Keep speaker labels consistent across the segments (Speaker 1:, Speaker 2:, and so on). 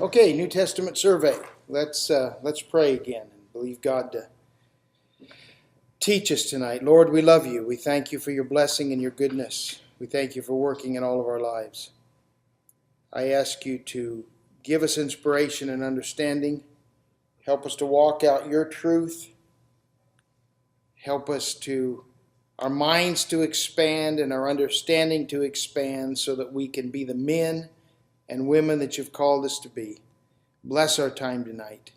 Speaker 1: Okay, New Testament survey. Let's pray again and believe God to teach us tonight. Lord, we love you. We thank you for your blessing and your goodness. We thank you for working in all of our lives. I ask you to give us inspiration and understanding. Help us to walk out your truth. Help us to our minds to expand and our understanding to expand so that we can be the men and women that you've called us to be. Bless our time tonight.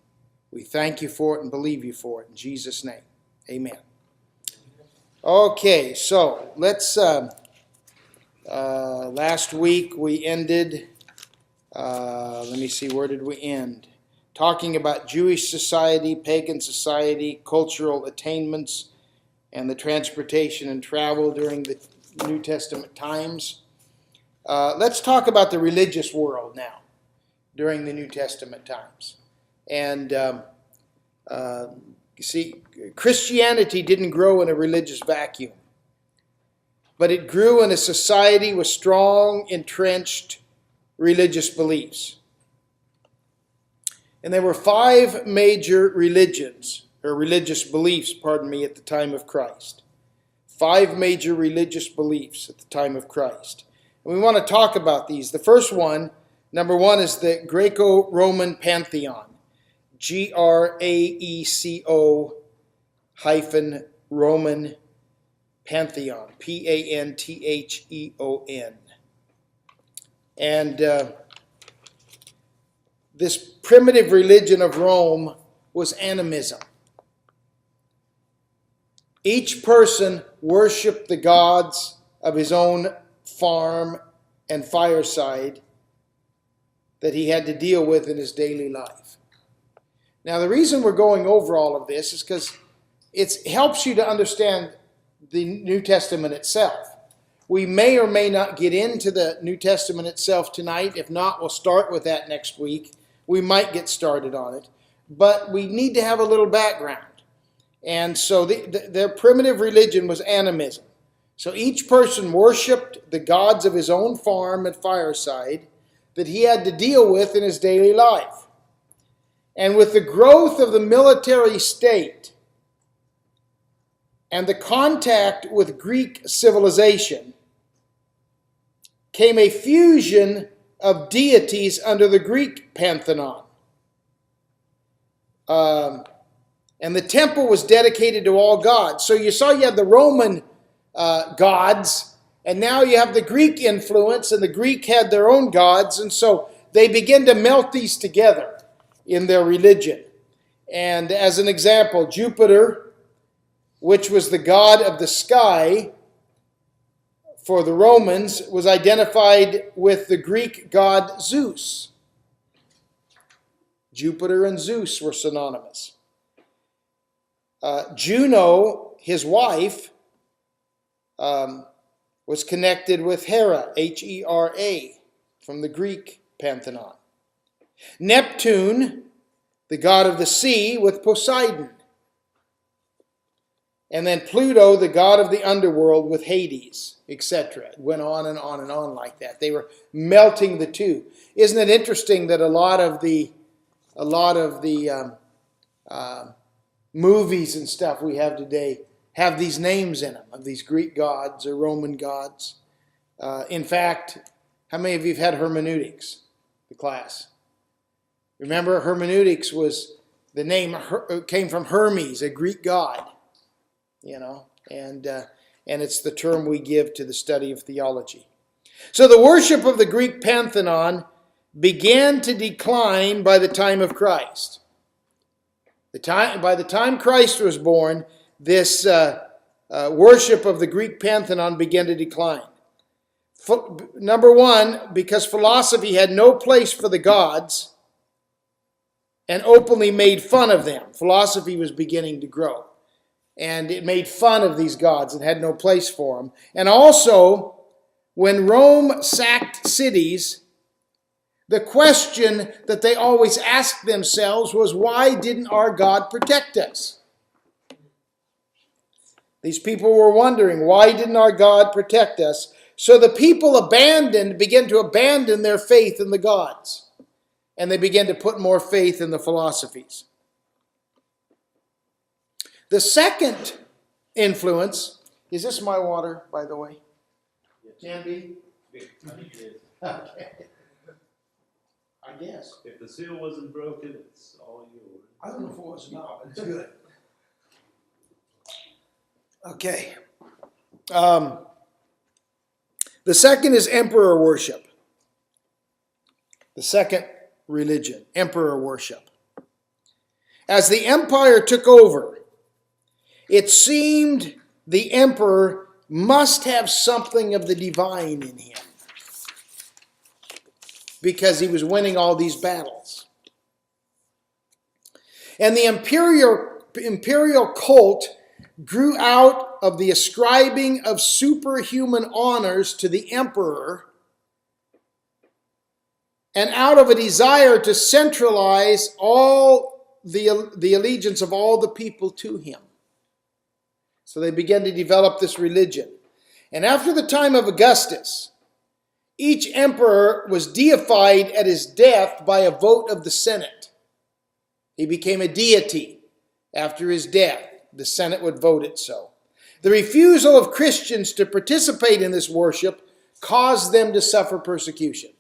Speaker 1: We thank you for it and believe you for it. In Jesus' name, amen. Okay, so let's, last week we ended, let me see, where did we end? Talking about Jewish society, pagan society, cultural attainments, and the transportation and travel during the New Testament times. Let's talk about the religious world now during the New Testament times. And you see, Christianity didn't grow in a religious vacuum, but it grew in a society with strong, entrenched religious beliefs. And there were five major religions, or religious beliefs, at the time of Christ. Five major religious beliefs at the time of Christ. And we want to talk about these. The first one, number one, is the Greco-Roman Pantheon. Greco-Roman Pantheon. Pantheon. And this primitive religion of Rome was animism. Each person worshiped the gods of his own farm and fireside that he had to deal with in his daily life. Now, the reason we're going over all of this is because it helps you to understand the New Testament itself. We may or may not get into the New Testament itself tonight. If not, we'll start with that next week. We might get started on it. But we need to have a little background. And so their primitive religion was animism. So each person worshipped the gods of his own farm and fireside that he had to deal with in his daily life. And with the growth of the military state and the contact with Greek civilization came a fusion of deities under the Greek pantheon. And the temple was dedicated to all gods. So you saw you had the Roman gods, and now you have the Greek influence, and the Greek had their own gods, and so they begin to melt these together in their religion. And as an example, Jupiter, which was the god of the sky for the Romans, was identified with the Greek god Zeus. Jupiter and Zeus were synonymous. Juno, his wife, was connected with Hera, Hera, from the Greek pantheon. Neptune, the god of the sea, with Poseidon. And then Pluto, the god of the underworld, with Hades, etc. It went on and on and on like that. They were melting the two. Isn't it interesting that a lot of the movies and stuff we have today have these names in them of these Greek gods or Roman gods? In fact, how many of you have had hermeneutics, the class? Remember, hermeneutics was the name came from Hermes, a Greek god, and it's the term we give to the study of theology. So the worship of the Greek pantheon began to decline by the time of Christ. By the time Christ was born, this worship of the Greek pantheon began to decline. Number one, because philosophy had no place for the gods and openly made fun of them. Philosophy was beginning to grow, and it made fun of these gods and had no place for them. And also, when Rome sacked cities, the question that they always asked themselves was, why didn't our God protect us? These people were wondering, why didn't our God protect us? So the people began to abandon their faith in the gods. and they began to put more faith in the philosophies. The second influence, is this my water, by the way? Can be? Okay. I guess.
Speaker 2: If the seal wasn't broken, it's all yours.
Speaker 1: I don't know if it was or not, but it's good. Okay. The second is emperor worship. The second religion, emperor worship. As the empire took over, it seemed the emperor must have something of the divine in him, because he was winning all these battles. And the imperial cult grew out of the ascribing of superhuman honors to the emperor, and out of a desire to centralize all the allegiance of all the people to him. So they began to develop this religion. And after the time of Augustus, each emperor was deified at his death by a vote of the Senate. He became a deity after his death. The Senate would vote it so. The refusal of Christians to participate in this worship caused them to suffer persecution.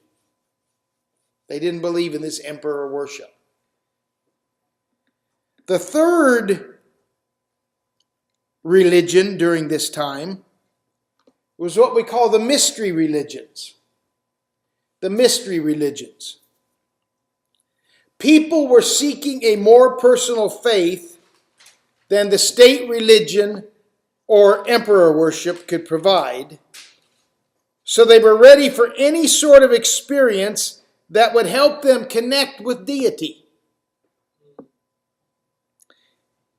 Speaker 1: They didn't believe in this emperor worship. The third religion during this time was what we call the mystery religions. The mystery religions. People were seeking a more personal faith than the state religion or emperor worship could provide. So they were ready for any sort of experience that would help them connect with deity.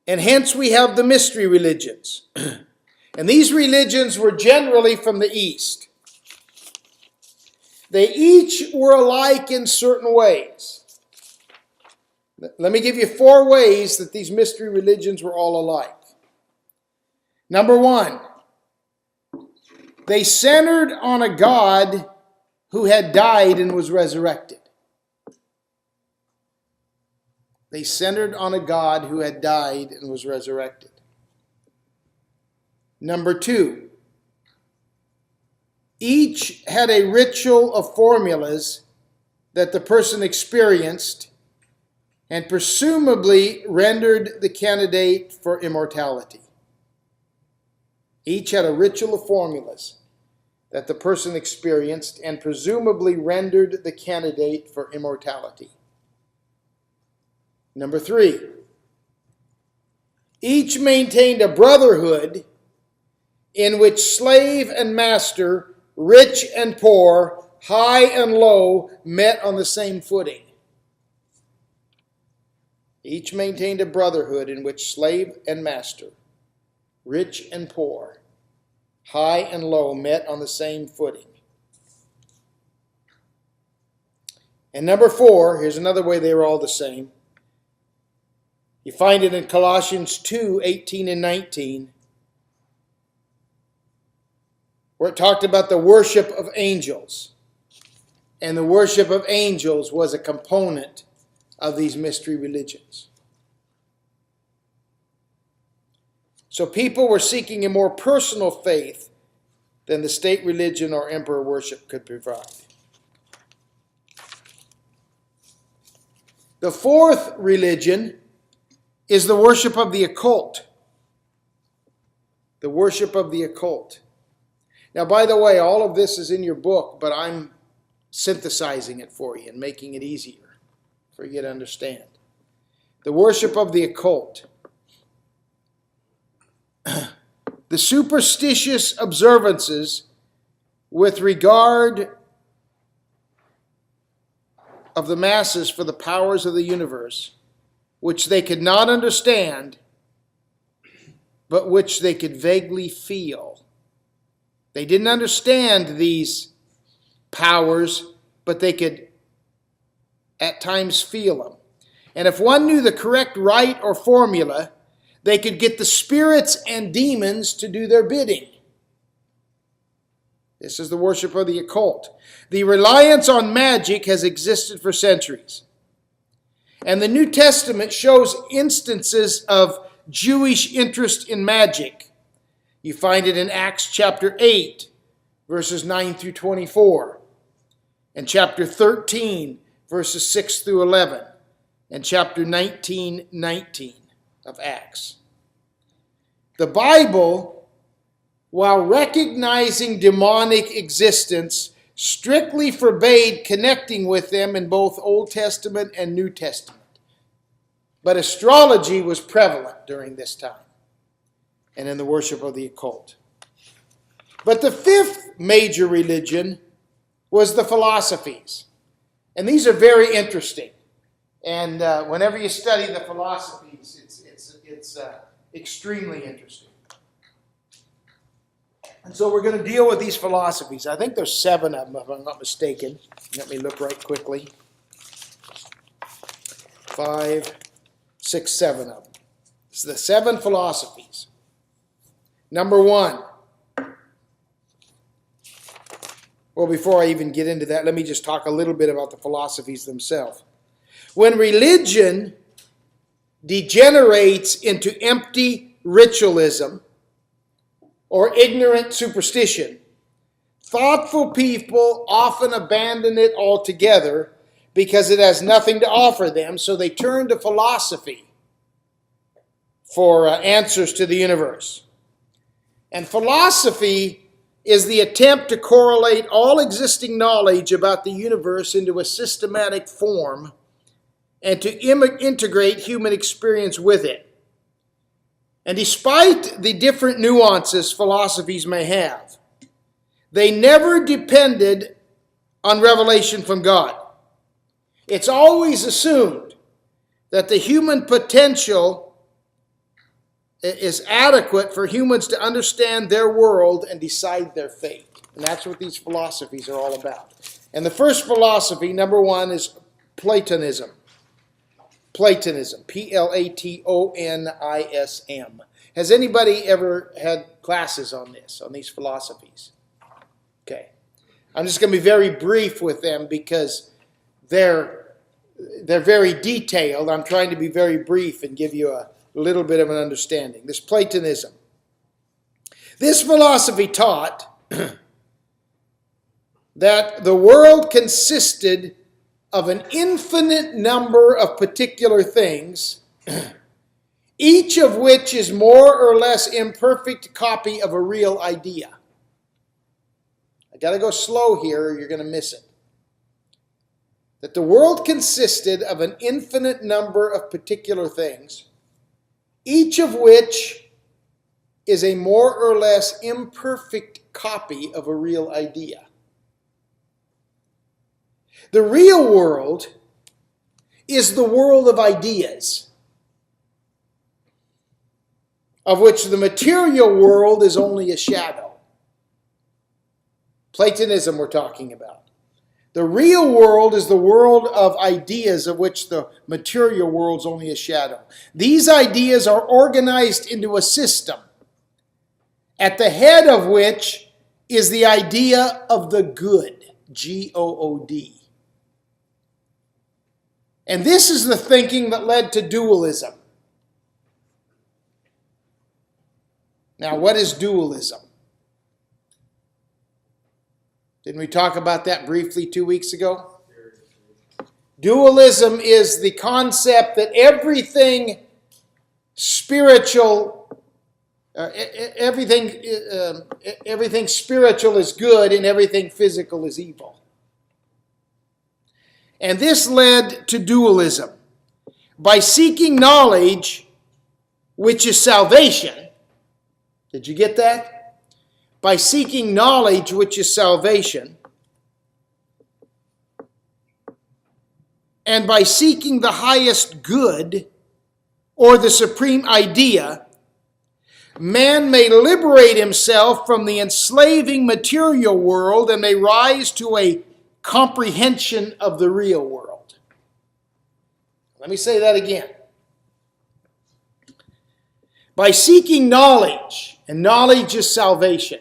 Speaker 1: And hence we have the mystery religions. And these religions were generally from the East. They each were alike in certain ways. Let me give you 4 ways that these mystery religions were all alike. Number 1, they centered on a God who had died and was resurrected. They centered on a God who had died and was resurrected. Number 2, each had a ritual of formulas that the person experienced and presumably rendered the candidate for immortality. Each had a ritual of formulas that the person experienced and presumably rendered the candidate for immortality. Number 3, each maintained a brotherhood in which slave and master, rich and poor, high and low, met on the same footing. Each maintained a brotherhood in which slave and master, rich and poor, high and low, met on the same footing. And number 4, here's another way they were all the same. You find it in Colossians 2:18 and 19, where it talked about the worship of angels. And the worship of angels was a component of these mystery religions. So people were seeking a more personal faith than the state religion or emperor worship could provide. The fourth religion is the worship of the occult. The worship of the occult. Now, by the way, all of this is in your book, but I'm synthesizing it for you and making it easier for you to understand. The worship of the occult. The superstitious observances with regard of the masses for the powers of the universe, which they could not understand, but which they could vaguely feel. They didn't understand these powers, but they could at times feel them. And if one knew the correct rite or formula, they could get the spirits and demons to do their bidding. This is the worship of the occult. The reliance on magic has existed for centuries. And the New Testament shows instances of Jewish interest in magic. You find it in Acts chapter 8, verses 9 through 24, and chapter 13, verses 6 through 11, and chapter 19 of Acts. The Bible, while recognizing demonic existence, strictly forbade connecting with them in both Old Testament and New Testament. But astrology was prevalent during this time and in the worship of the occult. But the fifth major religion was the philosophies. And these are very interesting. And whenever you study the philosophies, it's extremely interesting. And so we're going to deal with these philosophies. I think there's 7 of them, if I'm not mistaken. Let me look right quickly. 5, 6, 7 of them. It's the 7 philosophies. Number 1. Well, before I even get into that, let me just talk a little bit about the philosophies themselves. When religion degenerates into empty ritualism or ignorant superstition, thoughtful people often abandon it altogether because it has nothing to offer them, so they turn to philosophy for answers to the universe. And philosophy is the attempt to correlate all existing knowledge about the universe into a systematic form and to integrate human experience with it. And despite the different nuances philosophies may have, they never depended on revelation from God. It's always assumed that the human potential is adequate for humans to understand their world and decide their fate. And that's what these philosophies are all about. And the first philosophy, number 1, is Platonism. Platonism, Platonism. Has anybody ever had classes on this, on these philosophies? Okay. I'm just going to be very brief with them because they're very detailed. I'm trying to be very brief and give you a little bit of an understanding. This Platonism. This philosophy taught that the world consisted of an infinite number of particular things, each of which is more or less imperfect copy of a real idea. I got to go slow here or you're going to miss it. That the world consisted of an infinite number of particular things, each of which is a more or less imperfect copy of a real idea. The real world is the world of ideas, of which the material world is only a shadow. Platonism we're talking about. The real world is the world of ideas, of which the material world is only a shadow. These ideas are organized into a system, at the head of which is the idea of the good, G-O-O-D. And this is the thinking that led to dualism. Now, what is dualism? Didn't we talk about that briefly 2 weeks ago? Dualism is the concept that everything spiritual, everything spiritual is good and everything physical is evil. And this led to dualism. By seeking knowledge, which is salvation. Did you get that? By seeking knowledge, which is salvation. And by seeking the highest good, or the supreme idea, man may liberate himself from the enslaving material world and may rise to a comprehension of the real world. Let me say that again. By seeking knowledge, and knowledge is salvation,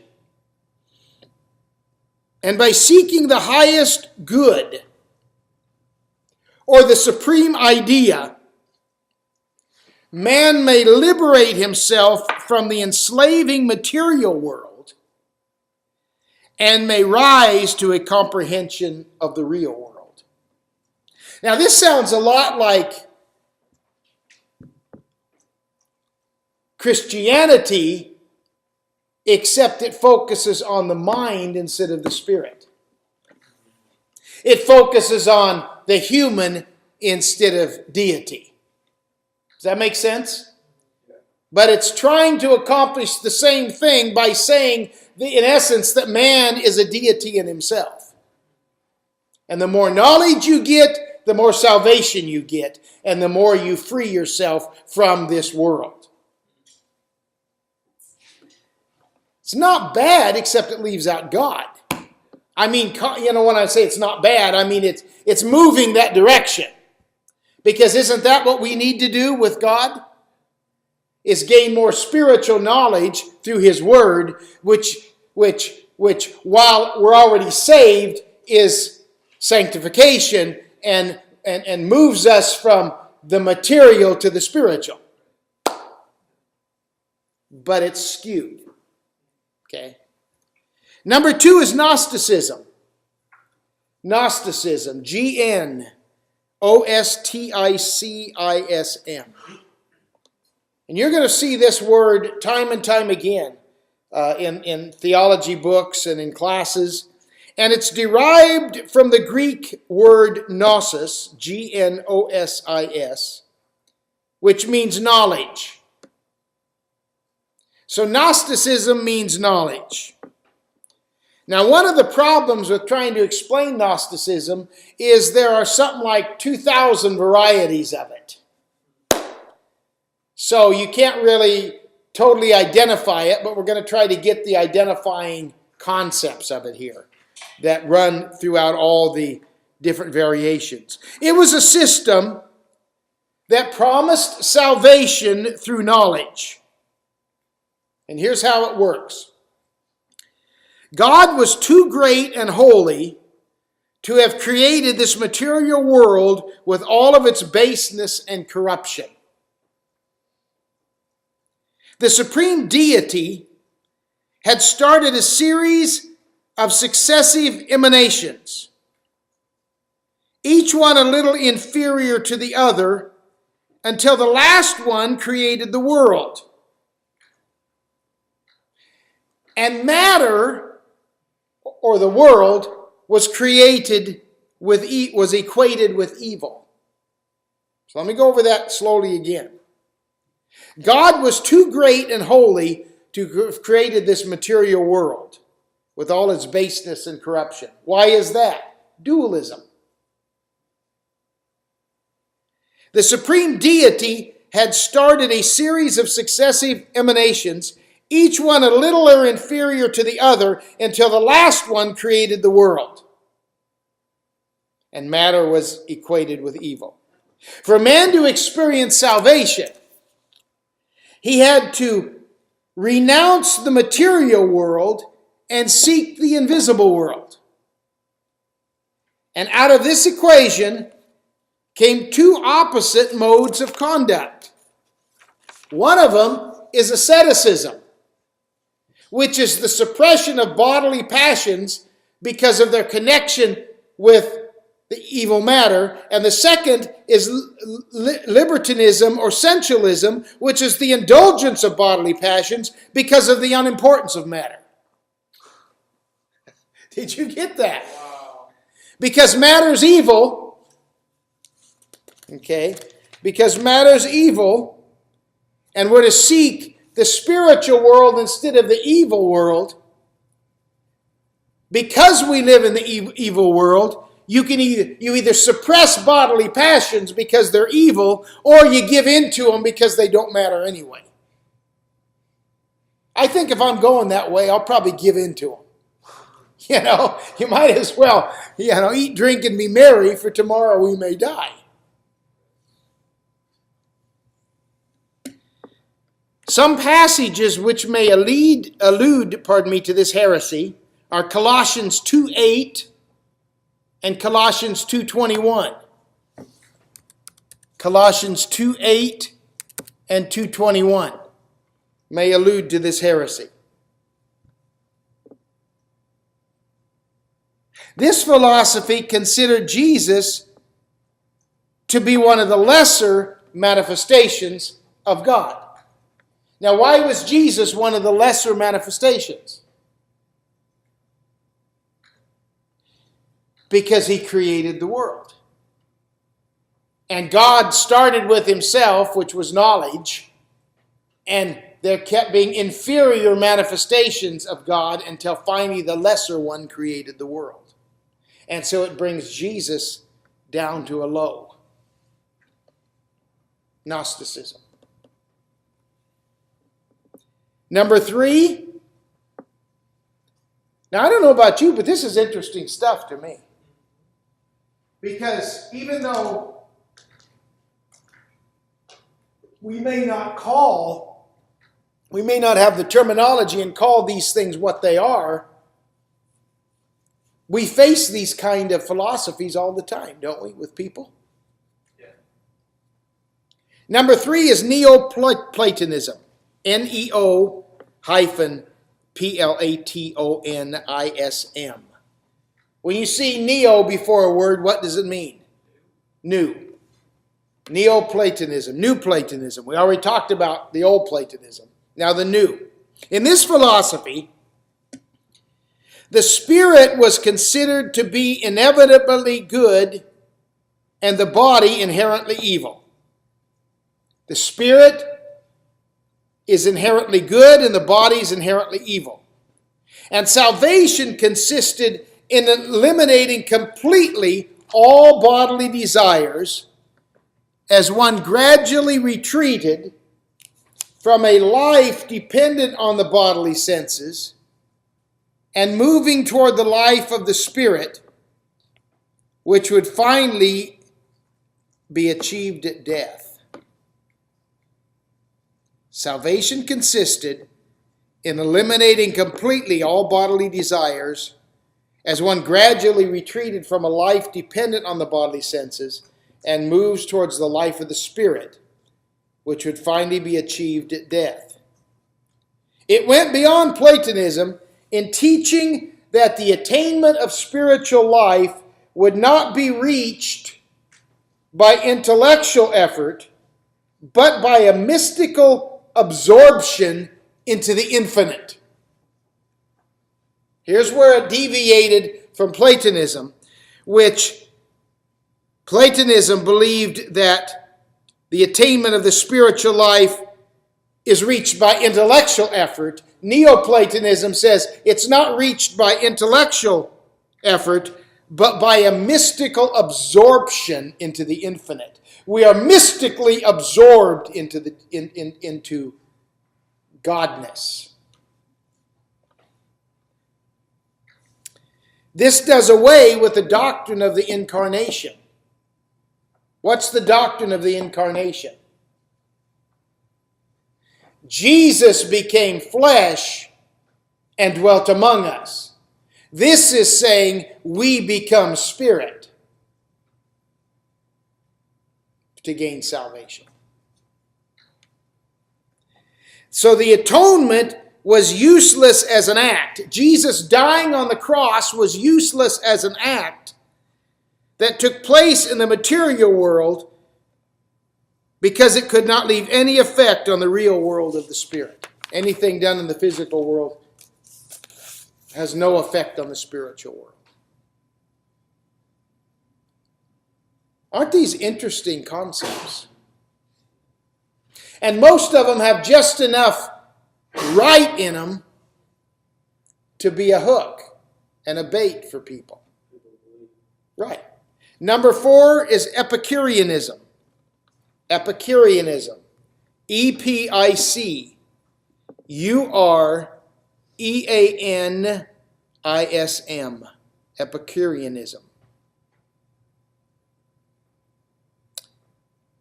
Speaker 1: and by seeking the highest good, or the supreme idea, man may liberate himself from the enslaving material world and may rise to a comprehension of the real world. Now, this sounds a lot like Christianity, except it focuses on the mind instead of the spirit. It focuses on the human instead of deity. Does that make sense? But it's trying to accomplish the same thing by saying, in essence, that man is a deity in himself. And the more knowledge you get, the more salvation you get, and the more you free yourself from this world. It's not bad, except it leaves out God. I mean, when I say it's not bad, I mean it's moving that direction. Because isn't that what we need to do with God? Is gain more spiritual knowledge through His Word, which while we're already saved, is sanctification and moves us from the material to the spiritual. But it's skewed. Okay. Number 2 is Gnosticism. Gnosticism. Gnosticism. And you're going to see this word time and time again in theology books and in classes. And it's derived from the Greek word gnosis, Gnosis, which means knowledge. So Gnosticism means knowledge. Now, one of the problems with trying to explain Gnosticism is there are something like 2,000 varieties of it. So you can't really totally identify it, but we're going to try to get the identifying concepts of it here that run throughout all the different variations. It was a system that promised salvation through knowledge. And here's how it works. God was too great and holy to have created this material world with all of its baseness and corruption. The supreme deity had started a series of successive emanations, each one a little inferior to the other, until the last one created the world. And matter, or the world, was equated with evil. So let me go over that slowly again. God was too great and holy to have created this material world with all its baseness and corruption. Why is that? Dualism. The supreme deity had started a series of successive emanations, each one a little or inferior to the other, until the last one created the world. And matter was equated with evil. For man to experience salvation, he had to renounce the material world and seek the invisible world. And out of this equation came 2 opposite modes of conduct. One of them is asceticism, which is the suppression of bodily passions because of their connection with the evil matter. And the second is libertinism or sensualism, which is the indulgence of bodily passions because of the unimportance of matter. Did you get that? Wow. Because matter's evil, okay? Because matter's evil, and we're to seek the spiritual world instead of the evil world. Because we live in the evil world, you either suppress bodily passions because they're evil, or you give in to them because they don't matter anyway. I think if I'm going that way, I'll probably give in to them. You might as well, eat, drink, and be merry, for tomorrow we may die. Some passages which may allude to this heresy are Colossians 2:8 and Colossians 2:21. Colossians 2:8 and 2:21 may allude to this heresy. This philosophy considered Jesus to be one of the lesser manifestations of God. Now, why was Jesus one of the lesser manifestations? Because he created the world. And God started with himself, which was knowledge, and there kept being inferior manifestations of God until finally the lesser one created the world. And so it brings Jesus down to a low. Gnosticism. Number 3. Now, I don't know about you, but this is interesting stuff to me. Because even though we may not have the terminology and call these things what they are, we face these kind of philosophies all the time, don't we, with people? Yeah. Number 3 is Neoplatonism. Neo-Platonism. When you see neo before a word, what does it mean? New. Neoplatonism, New Platonism. We already talked about the old Platonism. Now the new. In this philosophy, the spirit was considered to be inevitably good and the body inherently evil. The spirit is inherently good and the body is inherently evil. And salvation consisted in eliminating completely all bodily desires as one gradually retreated from a life dependent on the bodily senses and moving toward the life of the Spirit, which would finally be achieved at death. Salvation consisted in eliminating completely all bodily desires as one gradually retreated from a life dependent on the bodily senses and moves towards the life of the Spirit, which would finally be achieved at death. It went beyond Platonism in teaching that the attainment of spiritual life would not be reached by intellectual effort, but by a mystical absorption into the infinite. Here's where it deviated from Platonism, which Platonism believed that the attainment of the spiritual life is reached by intellectual effort. Neoplatonism says it's not reached by intellectual effort, but by a mystical absorption into the infinite. We are mystically absorbed into into Godness. This does away with the doctrine of the incarnation. What's the doctrine of the incarnation? Jesus became flesh and dwelt among us. This is saying we become spirit to gain salvation. So the atonement was useless as an act. Jesus dying on the cross was useless as an act that took place in the material world because it could not leave any effect on the real world of the spirit. Anything done in the physical world has no effect on the spiritual world. Aren't these interesting concepts? And most of them have just enough right in them to be a hook and a bait for people. Right. Number 4 is Epicureanism. Epicureanism. Epicureanism. Epicureanism.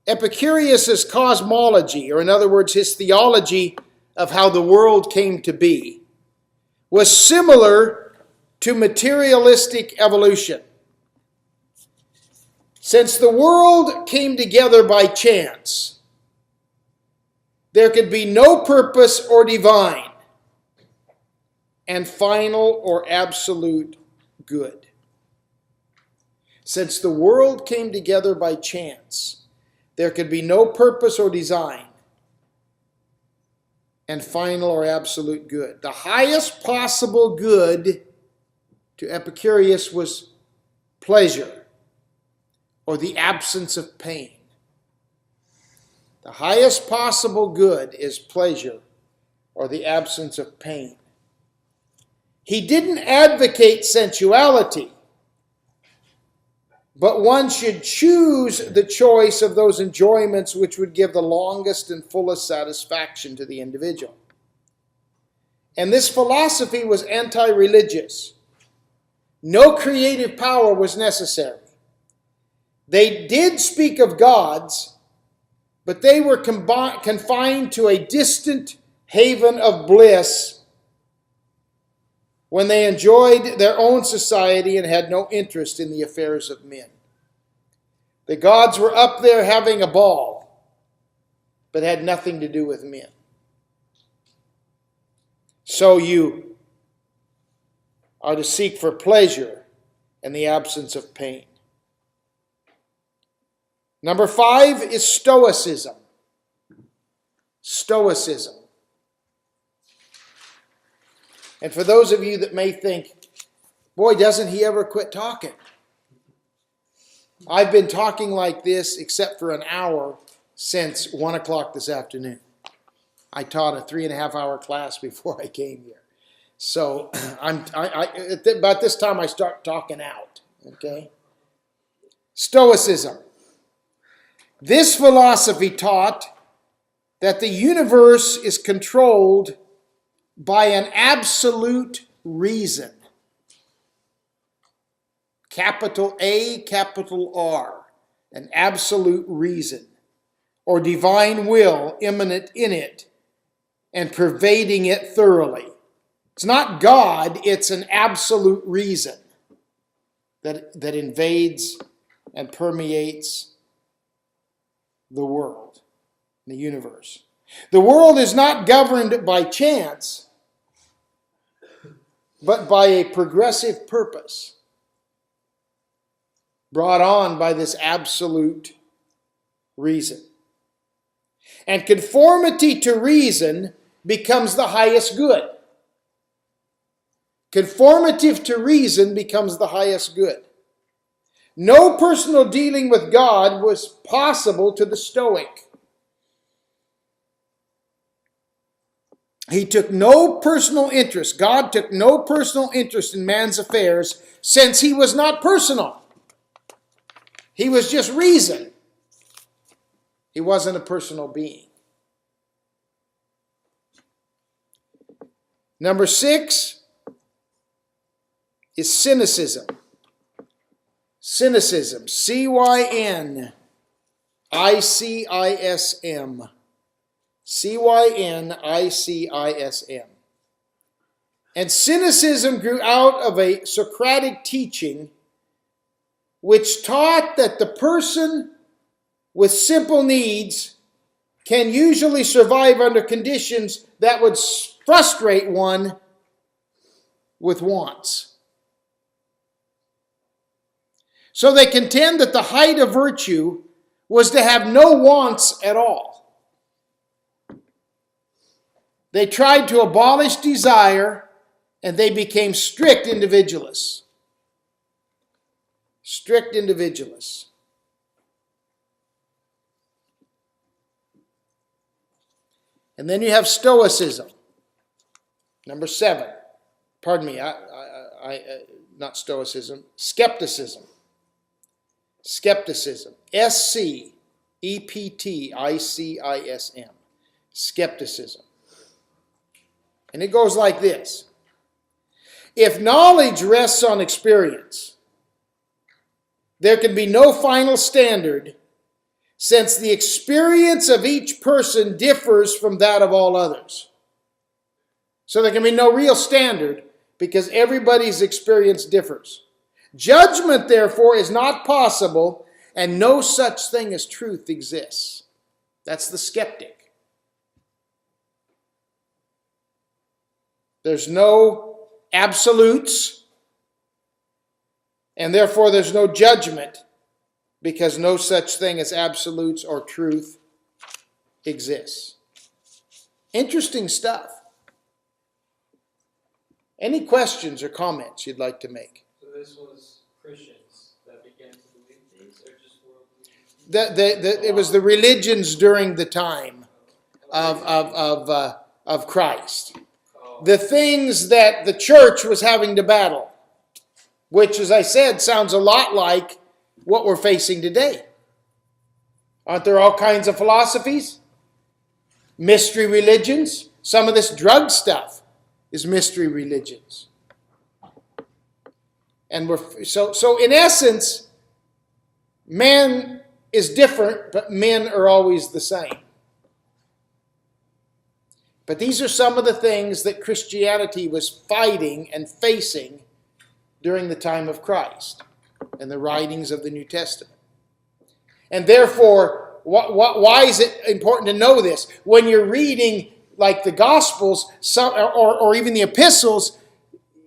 Speaker 1: Epicurus' cosmology, or in other words, his theology of how the world came to be, was similar to materialistic evolution. Since the world came together by chance, there could be no purpose or divine and final or absolute good. Since the world came together by chance, there could be no purpose or design and final or absolute good. The highest possible good to Epicurus was pleasure, or the absence of pain. The highest possible good is pleasure, or the absence of pain. He didn't advocate sensuality, but one should choose the choice of those enjoyments which would give the longest and fullest satisfaction to the individual. And this philosophy was anti-religious. No creative power was necessary. They did speak of gods, but they were confined to a distant haven of bliss when they enjoyed their own society and had no interest in the affairs of men. The gods were up there having a ball, but had nothing to do with men. So you are to seek for pleasure and the absence of pain. Number 5 is Stoicism. Stoicism. And for those of you that may think, boy, doesn't he ever quit talking? I've been talking like this except for an hour since 1 o'clock this afternoon. I taught a 3.5-hour class before I came here. So about this time I start talking out. Okay? Stoicism. This philosophy taught that the universe is controlled by an absolute reason. Capital A, capital R. An absolute reason. Or divine will immanent in it and pervading it thoroughly. It's not God, it's an absolute reason that invades and permeates the world, the universe. The world is not governed by chance, but by a progressive purpose brought on by this absolute reason. And conformity to reason becomes the highest good. Conformity to reason becomes the highest good. No personal dealing with God was possible to the Stoic. He took no personal interest. God took no personal interest in man's affairs since he was not personal. He was just reason. He wasn't a personal being. Number 6 is cynicism. Cynicism. C-Y-N-I-C-I-S-M. C-Y-N-I-C-I-S-M. And cynicism grew out of a Socratic teaching which taught that the person with simple needs can usually survive under conditions that would frustrate one with wants. So they contend that the height of virtue was to have no wants at all. They tried to abolish desire, and they became strict individualists. Strict individualists. And then you have Stoicism. Number 7. Pardon me, not Stoicism. Skepticism. Skepticism. S-C-E-P-T-I-C-I-S-M. Skepticism. And it goes like this. If knowledge rests on experience, there can be no final standard, since the experience of each person differs from that of all others. So there can be no real standard because everybody's experience differs. Judgment, therefore, is not possible and no such thing as truth exists. That's the skeptic. There's no absolutes, and therefore there's no judgment, because no such thing as absolutes or truth exists. Interesting stuff. Any questions or comments you'd like to make?
Speaker 3: So this was Christians that began to believe these, or just worldly?
Speaker 1: It was the religions during the time of Christ. The things that the church was having to battle, which, as I said, sounds a lot like what we're facing today. Aren't there all kinds of philosophies? Mystery religions. Some of this drug stuff is mystery religions. And so in essence, man is different, but men are always the same. But these are some of the things that Christianity was fighting and facing during the time of Christ and the writings of the New Testament. And therefore, why is it important to know this? When you're reading like the Gospels or even the epistles,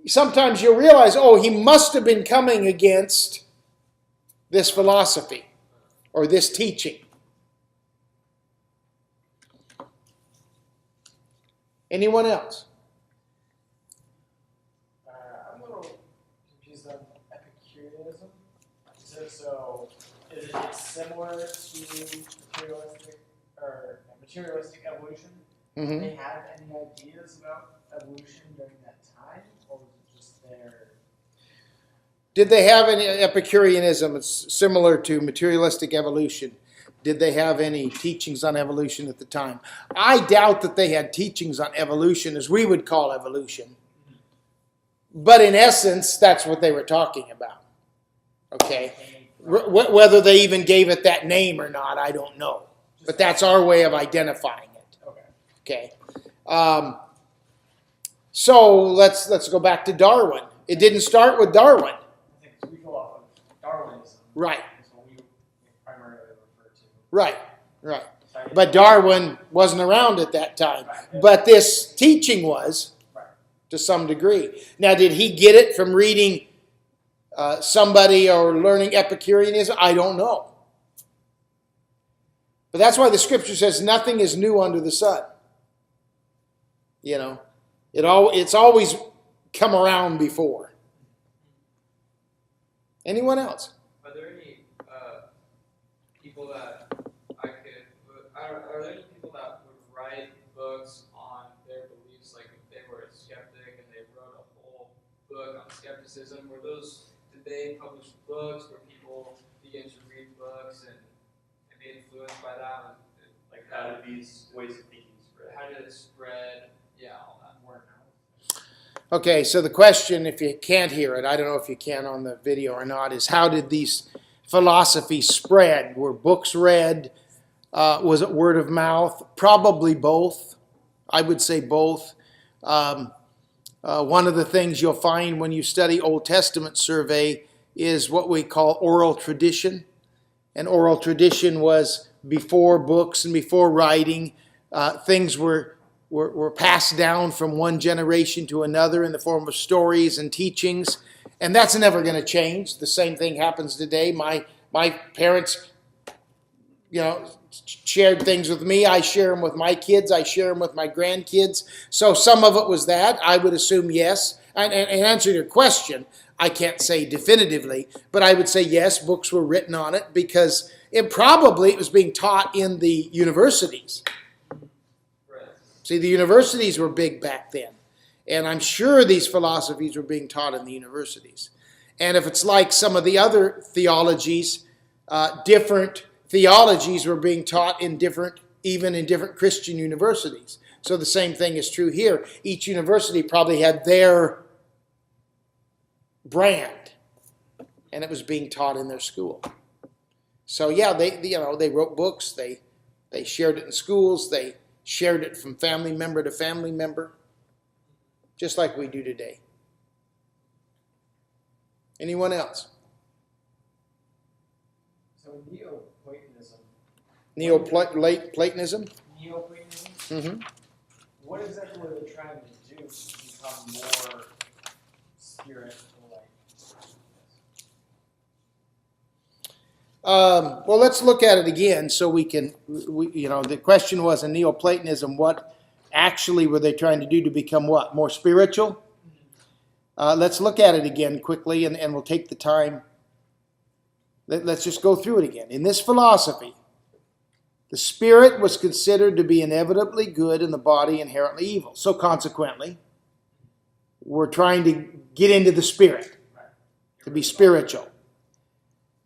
Speaker 1: sometimes you'll realize, oh, he must have been coming against this philosophy or this teaching. Anyone else?
Speaker 4: I'm a little confused on Epicureanism. So is it similar to materialistic evolution?
Speaker 1: Mm-hmm.
Speaker 4: Did they have any ideas about evolution during that time, or was it just their?
Speaker 1: Did they have any Epicureanism? It's similar to materialistic evolution. Did they have any teachings on evolution at the time? I doubt that they had teachings on evolution as we would call evolution. But in essence, that's what they were talking about. Okay? Whether they even gave it that name or not, I don't know. But that's our way of identifying it. Okay? So let's go back to Darwin. It didn't start with Darwin.
Speaker 4: I think we go off of Darwinism.
Speaker 1: Right.
Speaker 4: That's what we primarily refer to.
Speaker 1: Right. But Darwin wasn't around at that time. But this teaching was, to some degree. Now, did he get it from reading somebody or learning Epicureanism? I don't know. But that's why the scripture says nothing is new under the sun. You know, it's always come around before. Anyone else?
Speaker 3: Are there any people that are there any people that would write books on their beliefs, like if they were a skeptic and they wrote a whole book on skepticism? Did they publish books where people began to read books and be influenced by that? And, like
Speaker 2: How did these ways of thinking spread?
Speaker 3: How did it spread? Yeah, all that.
Speaker 4: Word of mouth.
Speaker 1: Okay, so the question, if you can't hear it, I don't know if you can on the video or not, is how did these philosophies spread? Were books read? Was it word of mouth? Probably both. I would say both. One of the things you'll find when you study Old Testament survey is what we call oral tradition. And oral tradition was before books and before writing. Things were passed down from one generation to another in the form of stories and teachings. And that's never going to change. The same thing happens today. My parents, shared things with me. I share them with my kids. I share them with my grandkids. So some of it was that. I would assume yes. And answer your question, I can't say definitively, but I would say yes, books were written on it because it was being taught in the universities.
Speaker 3: Right.
Speaker 1: See, the universities were big back then. And I'm sure these philosophies were being taught in the universities. And if it's like some of the other theologies, different theologies were being taught even in different Christian universities. So the same thing is true here. Each university probably had their brand, and it was being taught in their school. So yeah, they wrote books, they shared it in schools, they shared it from family member to family member, just like we do today. Anyone else?
Speaker 4: So in
Speaker 1: Neoplatonism.
Speaker 4: Neoplatonism.
Speaker 1: Mm-hmm.
Speaker 4: What exactly were they trying to do to become more spirit-like?
Speaker 1: Well, let's look at it again so we can, the question was in Neoplatonism, what actually were they trying to do to become what? More spiritual? Let's look at it again quickly, and we'll take the time. Let's just go through it again. In this philosophy, the spirit was considered to be inevitably good and the body inherently evil. So consequently, we're trying to get into the spirit, to be spiritual.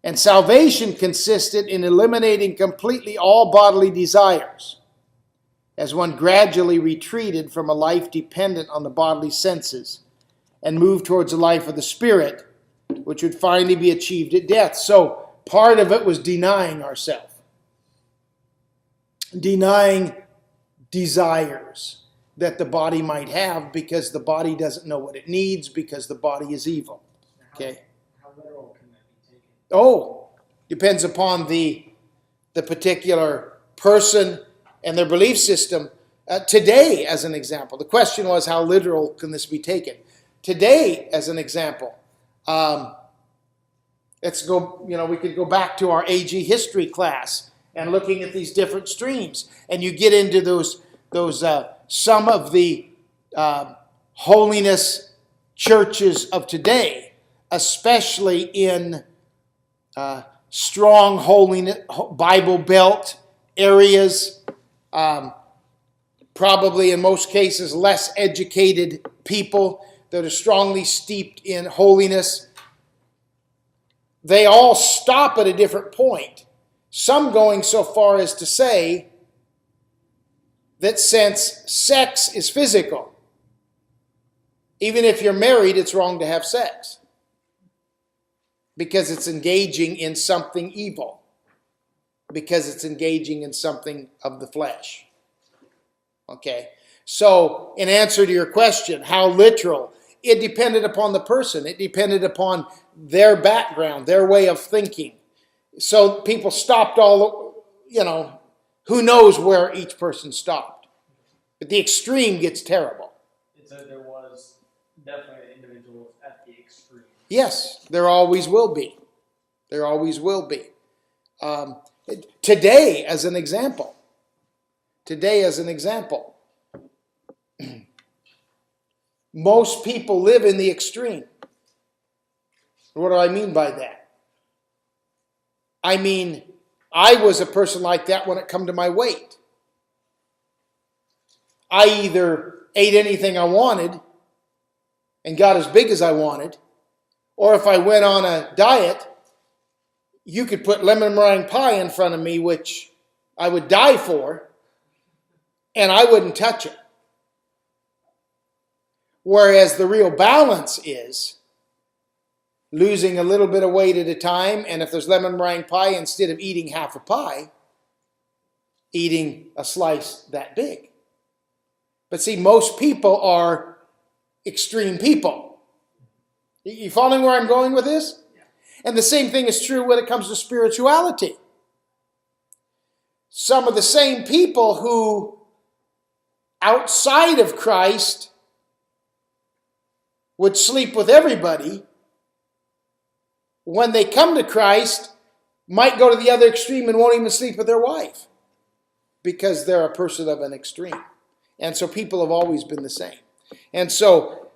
Speaker 1: And salvation consisted in eliminating completely all bodily desires, as one gradually retreated from a life dependent on the bodily senses and moved towards a life of the spirit, which would finally be achieved at death. So part of it was denying ourselves, denying desires that the body might have, because the body doesn't know what it needs, because the body is evil. Okay.
Speaker 4: How literal can that be taken?
Speaker 1: Oh, depends upon the particular person and their belief system. Today, as an example, the question was, how literal can this be taken? Today, as an example, let's go, we could go back to our AG history class and looking at these different streams, and you get into those some of the holiness churches of today, especially in strong holiness Bible Belt areas, probably in most cases less educated people that are strongly steeped in holiness. They all stop at a different point. Some going so far as to say that since sex is physical, even if you're married, it's wrong to have sex, because it's engaging in something evil, because it's engaging in something of the flesh. Okay, so in answer to your question, how literal? It depended upon the person. It depended upon their background, their way of thinking. So people stopped who knows where each person stopped. But the extreme gets terrible.
Speaker 4: It said there was definitely individuals at the extreme.
Speaker 1: Yes, there always will be. There always will be. Today, as an example, most people live in the extreme. What do I mean by that? I mean, I was a person like that when it come to my weight. I either ate anything I wanted and got as big as I wanted, or if I went on a diet, you could put lemon meringue pie in front of me, which I would die for, and I wouldn't touch it. Whereas the real balance is losing a little bit of weight at a time, and if there's lemon meringue pie, instead of eating half a pie, eating a slice that big. But see, most people are extreme people. You following where I'm going with this?
Speaker 4: Yeah.
Speaker 1: And the same thing is true when it comes to spirituality. Some of the same people who, outside of Christ, would sleep with everybody, when they come to Christ, might go to the other extreme and won't even sleep with their wife, because they're a person of an extreme. And so people have always been the same. And so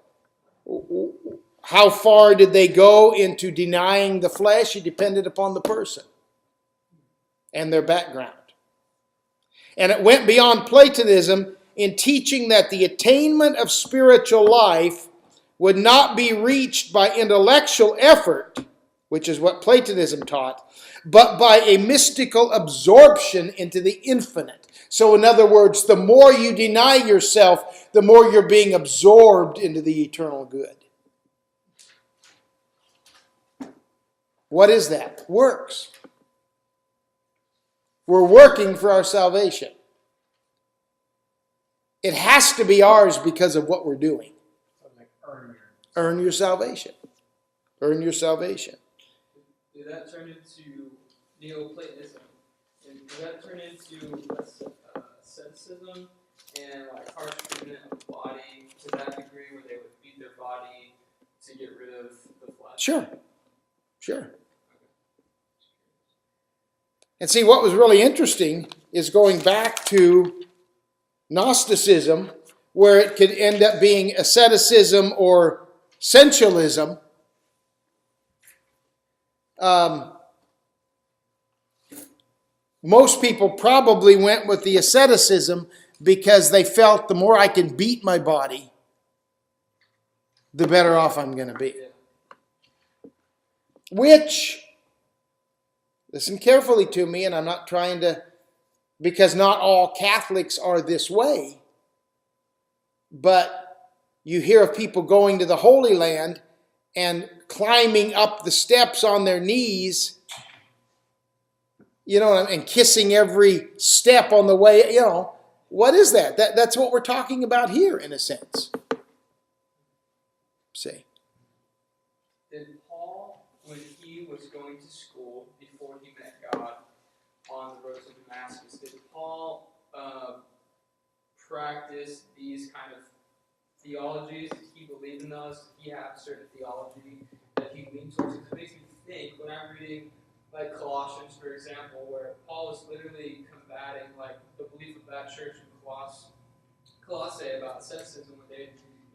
Speaker 1: how far did they go into denying the flesh? It depended upon the person and their background. And it went beyond Platonism in teaching that the attainment of spiritual life would not be reached by intellectual effort, which is what Platonism taught, but by a mystical absorption into the infinite. So in other words, the more you deny yourself, the more you're being absorbed into the eternal good. What is that? Works. We're working for our salvation. It has to be ours because of what we're doing.
Speaker 4: So like
Speaker 1: Earn your salvation. Earn your salvation.
Speaker 3: Did that turn into Neoplatonism? And did that turn into into asceticism and like harsh treatment of the body to that degree where they would beat their body to get rid of the flesh?
Speaker 1: Sure. And see, what was really interesting is going back to Gnosticism, where it could end up being asceticism or sensualism. Most people probably went with the asceticism because they felt the more I can beat my body, the better off I'm going to be. Which, listen carefully to me, and I'm not trying to, because not all Catholics are this way, but you hear of people going to the Holy Land and climbing up the steps on their knees, and kissing every step on the way, What is that? That's what we're talking about here, in a sense. See.
Speaker 3: Did Paul, when he was going to school before he met God on the road to Damascus, did Paul practice these kind of theologies? Did he believe in those? Did he have a certain theology that he leaned towards? Because it makes me think, when I'm reading like Colossians, for example, where Paul is literally combating like the belief of that church in Colossae about asceticism, when they,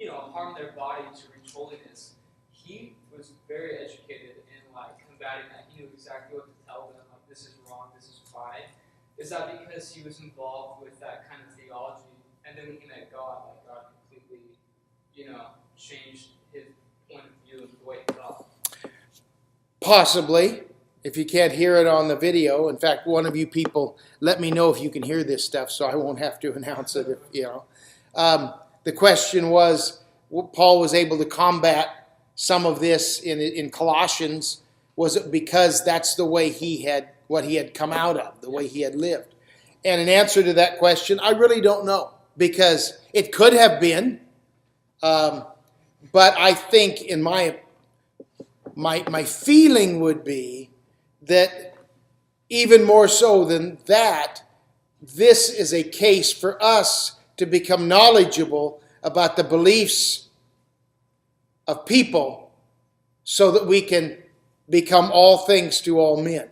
Speaker 3: harm their body to reach holiness. He was very educated in like combating that. He knew exactly what to tell them, like this is wrong, this is fine. Is that because he was involved with that kind of theology, and then when he met God, like God completely, changed his point of view and the way he thought?
Speaker 1: Possibly. If you can't hear it on the video, in fact, one of you people, let me know if you can hear this stuff so I won't have to announce it. The question was, Paul was able to combat some of this in Colossians. Was it because that's the way what he had come out of, the way he had lived? And in answer to that question, I really don't know, because it could have been, but I think in my feeling would be that even more so than that, this is a case for us to become knowledgeable about the beliefs of people so that we can become all things to all men.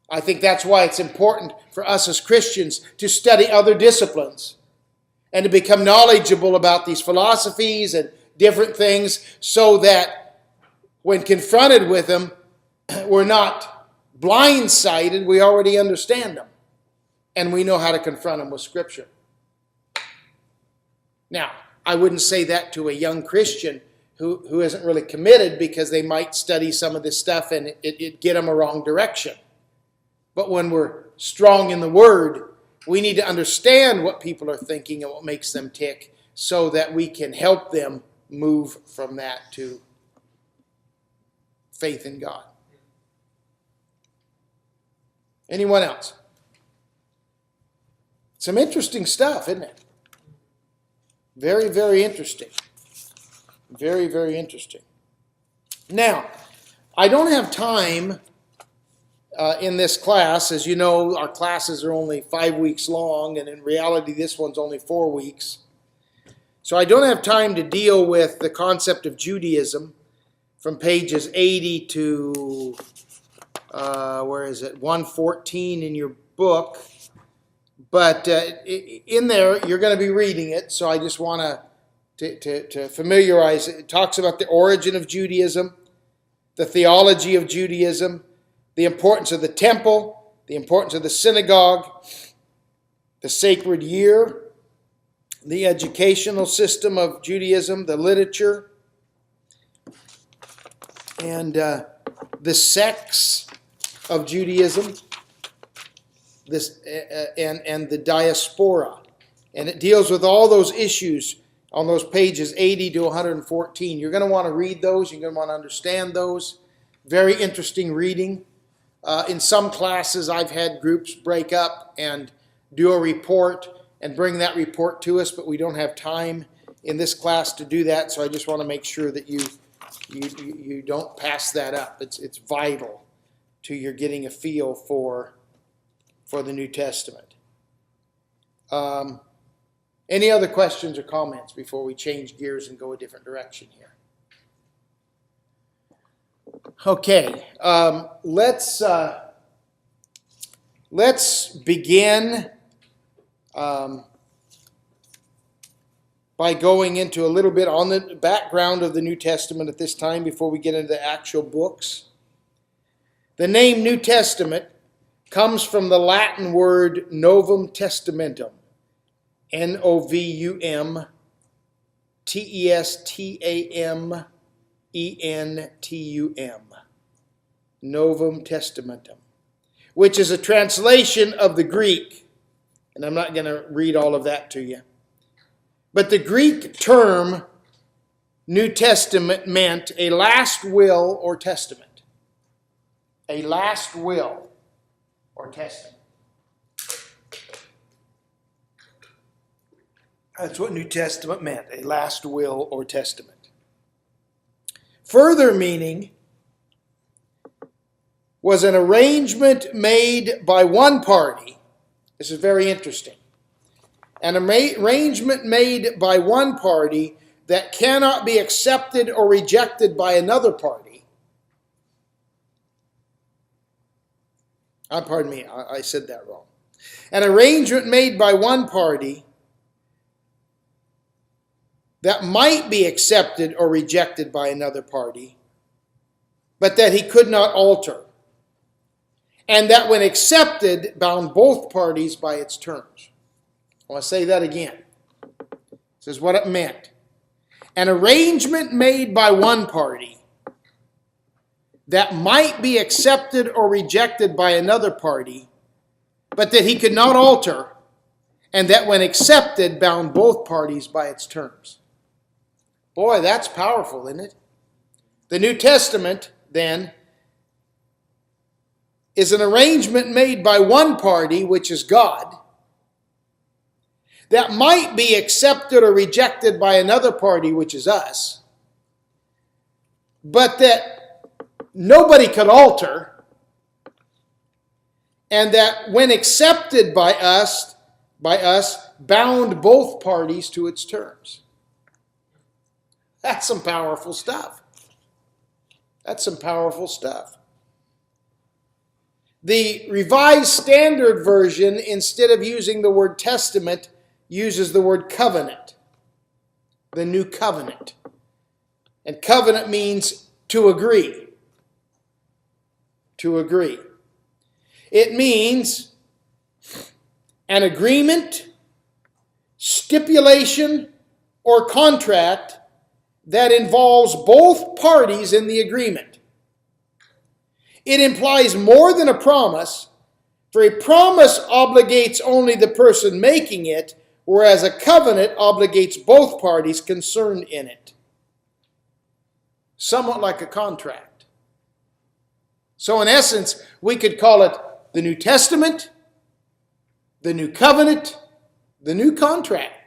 Speaker 1: I think that's why it's important for us as Christians to study other disciplines and to become knowledgeable about these philosophies and different things, so that when confronted with them, we're not blindsided. We already understand them, and we know how to confront them with Scripture. Now, I wouldn't say that to a young Christian who isn't really committed, because they might study some of this stuff and it get them a wrong direction. But when we're strong in the Word, we need to understand what people are thinking and what makes them tick, so that we can help them move from that to faith in God. Anyone else? Some interesting stuff, isn't it? Very, very interesting. Very, very interesting. Now, I don't have time in this class. As you know, our classes are only 5 weeks long, and in reality, this one's only 4 weeks. So I don't have time to deal with the concept of Judaism from pages 80 to, 114 in your book. But in there, you're going to be reading it, so I just want to familiarize it. It talks about the origin of Judaism, the theology of Judaism, the importance of the temple, the importance of the synagogue, the sacred year, the educational system of Judaism, the literature, and the sects of Judaism, and the diaspora. And it deals with all those issues on those pages 80 to 114. You're going to want to read those. You're going to want to understand those. Very interesting reading. In some classes, I've had groups break up and do a report and bring that report to us, but we don't have time in this class to do that, so I just want to make sure that you don't pass that up. It's vital to your getting a feel for for the New Testament. Any other questions or comments before we change gears and go a different direction here? Okay, let's begin by going into a little bit on the background of the New Testament at this time before we get into the actual books. The name New Testament comes from the Latin word Novum Testamentum, Novum Testamentum, Novum Testamentum, which is a translation of the Greek, and I'm not going to read all of that to you. But the Greek term New Testament meant a last will or testament. A last will or testament. That's what New Testament meant, a last will or testament. Further meaning was an arrangement made by one party. This is very interesting. An arrangement made by one party that cannot be accepted or rejected by another party. Pardon me, I said that wrong. An arrangement made by one party that might be accepted or rejected by another party, but that he could not alter, and that when accepted, bound both parties by its terms. I want to say that again. This is what it meant. An arrangement made by one party that might be accepted or rejected by another party, but that he could not alter, and that when accepted, bound both parties by its terms. Boy, that's powerful, isn't it? The New Testament, then, is an arrangement made by one party, which is God, that might be accepted or rejected by another party, which is us, but that nobody could alter, and that when accepted by us, bound both parties to its terms. That's some powerful stuff. That's some powerful stuff. The Revised Standard Version, instead of using the word testament, uses the word covenant. The new covenant. And covenant means to agree. To agree. It means an agreement, stipulation, or contract that involves both parties in the agreement. It implies more than a promise, for a promise obligates only the person making it, whereas a covenant obligates both parties concerned in it. Somewhat like a contract. So in essence, we could call it the New Testament, the New Covenant, the New Contract.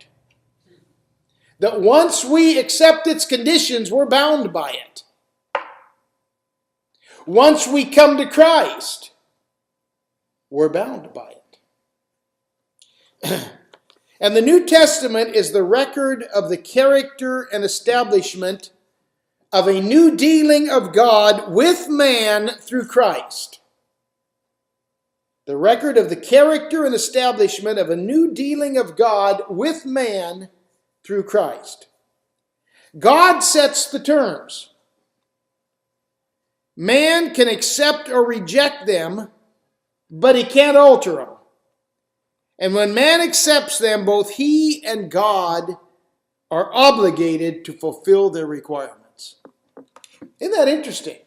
Speaker 1: That once we accept its conditions, we're bound by it. Once we come to Christ, we're bound by it. And the New Testament is the record of the character and establishment of a new dealing of God with man through Christ. The record of the character and establishment of a new dealing of God with man through Christ. God sets the terms. Man can accept or reject them, but he can't alter them. And when man accepts them, both he and God are obligated to fulfill their requirements. Isn't that interesting?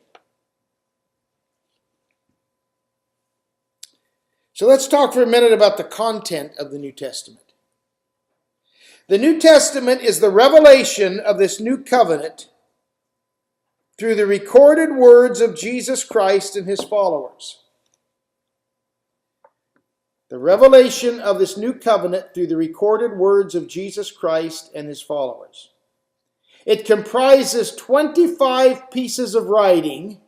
Speaker 1: So let's talk for a minute about the content of the New Testament. The New Testament is the revelation of this new covenant through the recorded words of Jesus Christ and his followers. The revelation of this new covenant through the recorded words of Jesus Christ and his followers. It comprises 27 pieces of writing,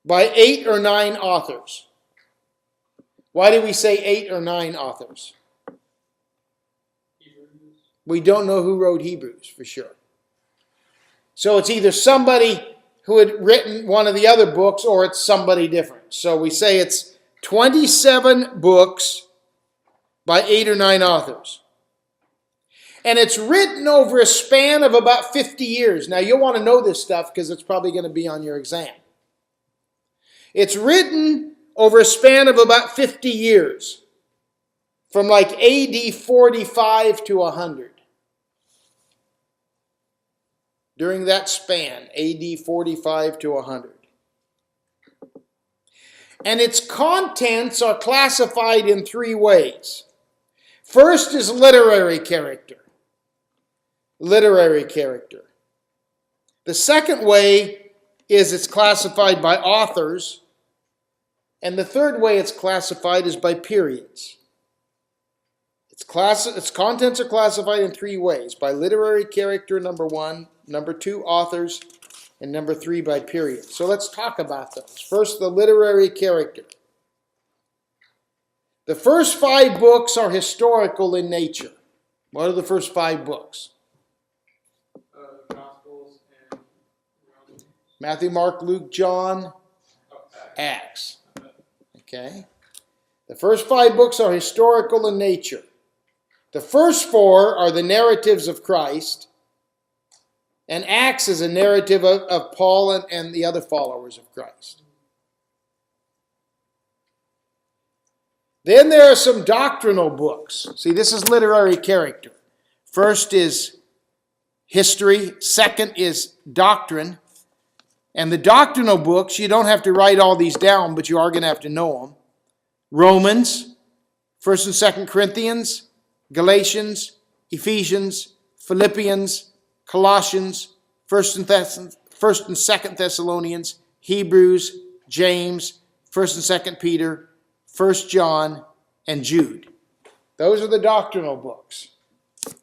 Speaker 1: by 8 or 9 authors. Why do we say 8 or 9 authors?
Speaker 3: Hebrews.
Speaker 1: We don't know who wrote Hebrews for sure. So it's either somebody who had written one of the other books or it's somebody different. So we say it's 27 books by 8 or 9 authors. And it's written over a span of about 50 years. Now you'll want to know this stuff because it's probably going to be on your exam. It's written over a span of about 50 years. From like AD 45 to 100. During that span, AD 45 to 100. And its contents are classified in 3 ways. First is literary character. Literary character. The second way is it's classified by authors. And the third way it's classified is by periods. Its contents are classified in 3 ways. By literary character, number 1. Number 2, authors. And number 3, by period. So let's talk about those. First, the literary character. The first 5 books are historical in nature. What are the first 5 books?
Speaker 3: Gospels and Romans.
Speaker 1: Matthew, Mark, Luke, John,
Speaker 3: Oh,
Speaker 1: Acts. Okay? The first 5 books are historical in nature. The first 4 are the narratives of Christ. And Acts is a narrative of Paul and the other followers of Christ. Then there are some doctrinal books. See, this is literary character. First is history. Second is doctrine. And the doctrinal books, you don't have to write all these down, but you are going to have to know them. Romans, 1st and 2nd Corinthians, Galatians, Ephesians, Philippians, Colossians, 1st and 2nd Thessalonians, Hebrews, James, 1st and 2nd Peter, 1st John, and Jude. Those are the doctrinal books.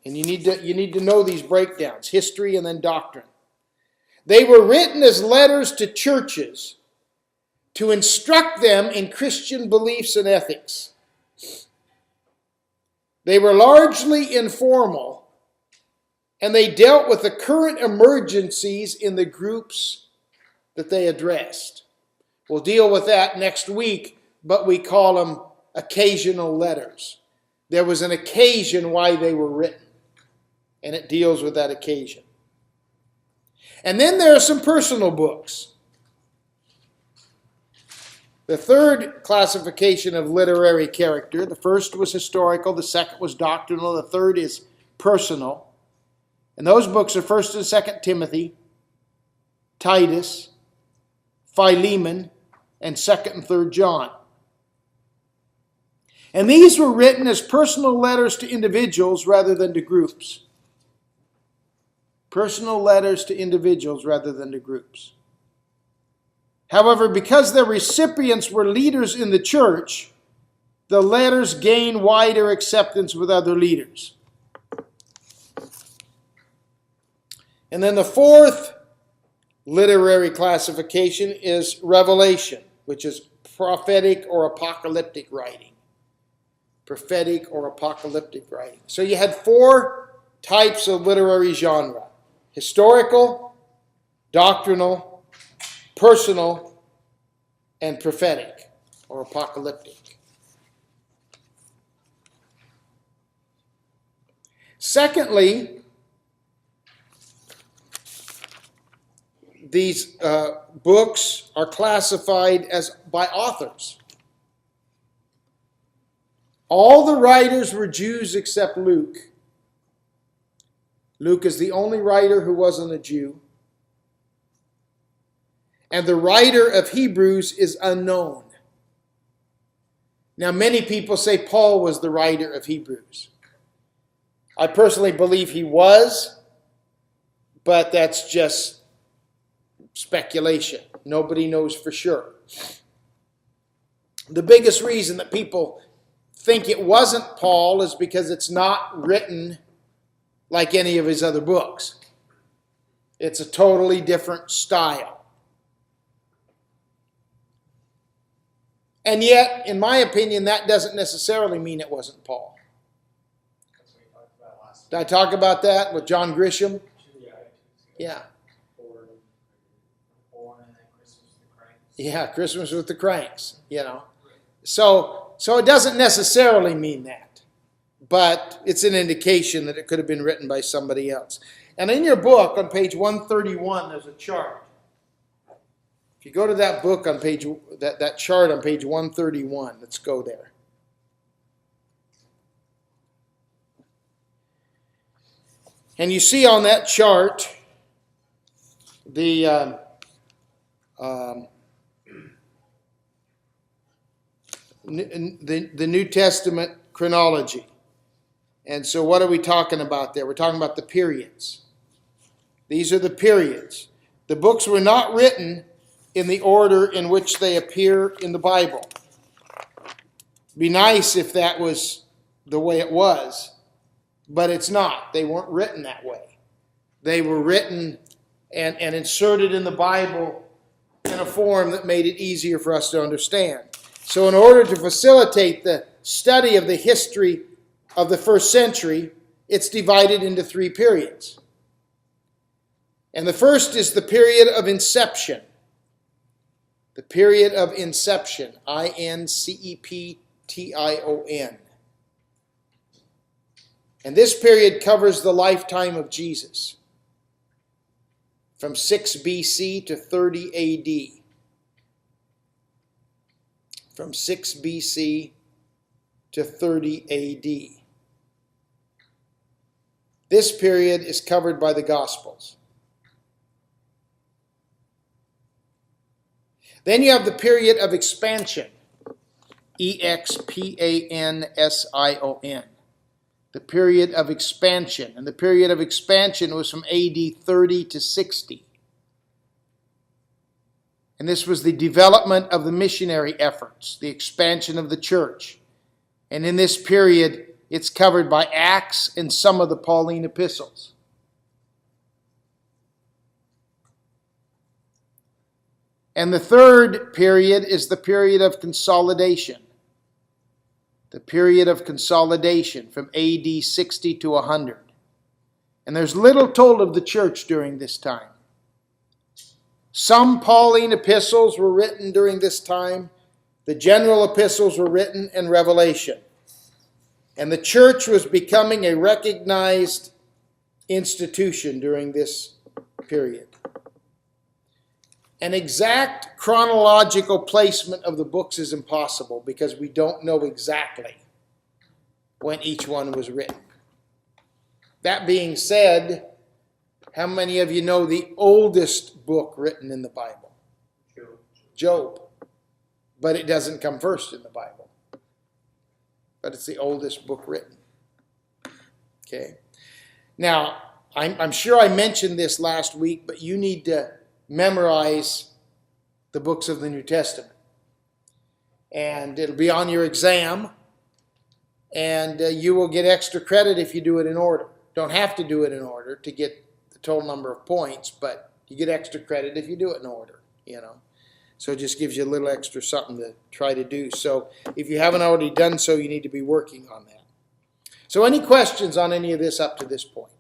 Speaker 1: And you need to know these breakdowns, history and then doctrine. They were written as letters to churches to instruct them in Christian beliefs and ethics. They were largely informal, and they dealt with the current emergencies in the groups that they addressed. We'll deal with that next week, but we call them occasional letters. There was an occasion why they were written, and it deals with that occasion. And then there are some personal books. The third classification of literary character, the first was historical, the second was doctrinal, the third is personal. And those books are 1st and 2nd Timothy, Titus, Philemon, and 2nd and 3rd John. And these were written as personal letters to individuals rather than to groups. Personal letters to individuals rather than to groups. However, because their recipients were leaders in the church, the letters gained wider acceptance with other leaders. And then the fourth literary classification is revelation, which is prophetic or apocalyptic writing. Prophetic or apocalyptic writing. So you had 4 types of literary genre. Historical, doctrinal, personal, and prophetic or apocalyptic. Secondly, these books are classified as by authors. All the writers were Jews except Luke. Luke is the only writer who wasn't a Jew. And the writer of Hebrews is unknown. Now, many people say Paul was the writer of Hebrews. I personally believe he was, but that's just speculation. Nobody knows for sure. The biggest reason that people think it wasn't Paul is because it's not written like any of his other books. It's a totally different style. And yet, in my opinion, that doesn't necessarily mean it wasn't Paul.
Speaker 4: That's what we talked about last
Speaker 1: Did I talk about that with John Grisham?
Speaker 4: week.
Speaker 1: Yeah.
Speaker 4: Born and then Christmas with the Cranks.
Speaker 1: Yeah, Christmas with the Cranks, you know. So it doesn't necessarily mean that, but it's an indication that it could have been written by somebody else. And in your book, on page 131, there's a chart. If you go to that book on page, that chart on page 131, let's go there. And you see on that chart the New Testament chronology. And so what are we talking about there? We're talking about the periods. These are the periods. The books were not written in the order in which they appear in the Bible. Be nice if that was the way it was, but it's not. They weren't written that way. They were written and inserted in the Bible in a form that made it easier for us to understand. So in order to facilitate the study of the history of the first century, it's divided into 3 periods. And the first is the period of inception. The period of inception, I-N-C-E-P-T-I-O-N. And this period covers the lifetime of Jesus, from 6 BC to 30 AD. From 6 BC to 30 AD. This period is covered by the Gospels. Then you have the period of expansion, E-X-P-A-N-S-I-O-N. The period of expansion. And the period of expansion was from AD 30 to 60. And this was the development of the missionary efforts, the expansion of the church. And in this period, it's covered by Acts and some of the Pauline epistles. And the third period is the period of consolidation. The period of consolidation from AD 60 to 100. And there's little told of the church during this time. Some Pauline epistles were written during this time. The general epistles were written in Revelation. And the church was becoming a recognized institution during this period. An exact chronological placement of the books is impossible because we don't know exactly when each one was written. That being said, how many of you know the oldest book written in the Bible? Job. But it doesn't come first in the Bible. But it's the oldest book written. Okay. Now, I'm sure I mentioned this last week, but you need to memorize the books of the New Testament. And it'll be on your exam. And you will get extra credit if you do it in order. Don't have to do it in order to get the total number of points, but you get extra credit if you do it in order, you know. So it just gives you a little extra something to try to do. So if you haven't already done so, you need to be working on that. So any questions on any of this up to this point?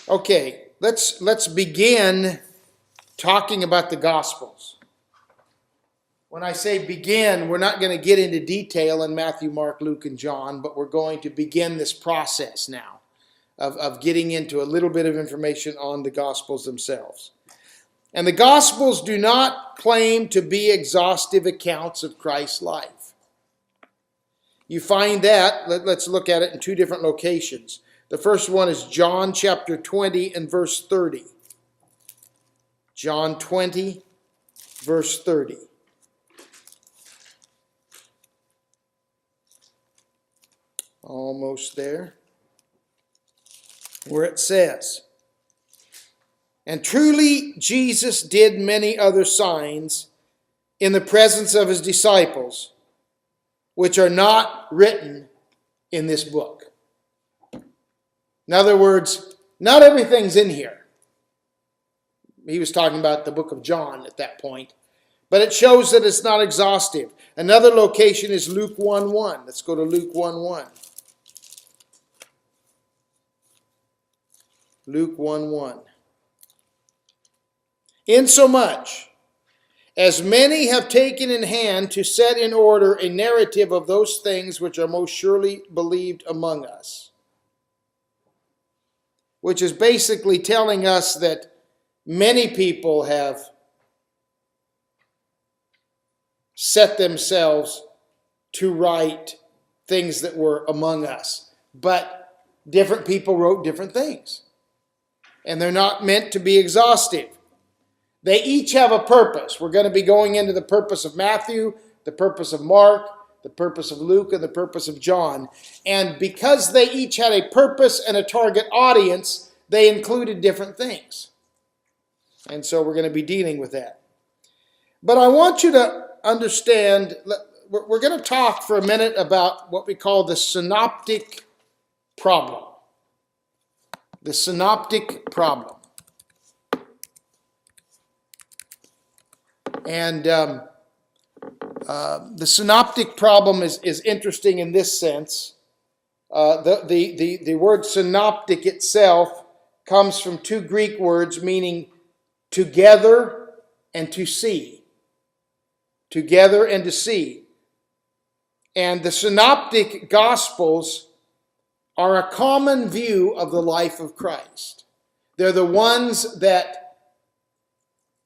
Speaker 1: Okay, let's begin talking about the Gospels. When I say begin, we're not going to get into detail in Matthew, Mark, Luke, and John, but we're going to begin this process now of getting into a little bit of information on the Gospels themselves. And the Gospels do not claim to be exhaustive accounts of Christ's life. You find that, let's look at it in 2 different locations. The first one is John chapter 20 and verse 30. John 20, verse 30. Almost there. Where it says, "And truly Jesus did many other signs in the presence of his disciples, which are not written in this book." In other words, Not everything's in here. He was talking about the book of John at that point. But it shows that it's not exhaustive. Another location is Luke 1:1. Let's go to Luke 1:1. Luke 1:1. Insomuch as many have taken in hand to set in order a narrative of those things which are most surely believed among us. Which is basically telling us that many people have set themselves to write things that were among us. But different people wrote different things. And they're not meant to be exhaustive. They each have a purpose. We're going to be going into the purpose of Matthew, the purpose of Mark, the purpose of Luke, and the purpose of John. And because they each had a purpose and a target audience, they included different things. And so we're going to be dealing with that. But I want you to understand, we're going to talk for a minute about what we call the synoptic problem. The synoptic problem. And the synoptic problem is interesting in this sense. The word synoptic itself comes from two Greek words meaning together and to see. Together and to see. And the synoptic gospels are a common view of the life of Christ. They're the ones that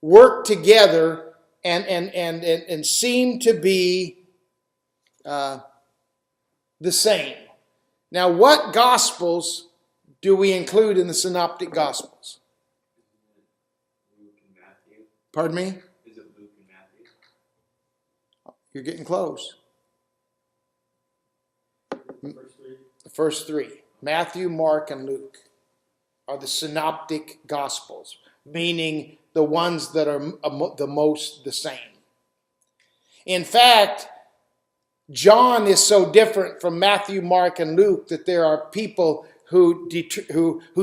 Speaker 1: work together and seem to be the same. Now, what gospels do we include in the synoptic gospels?
Speaker 2: Luke and Matthew.
Speaker 1: Pardon me?
Speaker 2: Is it Luke and Matthew?
Speaker 1: You're getting close.
Speaker 2: First three.
Speaker 1: The first three, Matthew, Mark, and Luke, are the synoptic gospels, meaning the ones that are the most the same. In fact, John is so different from Matthew, Mark, and Luke that there are people who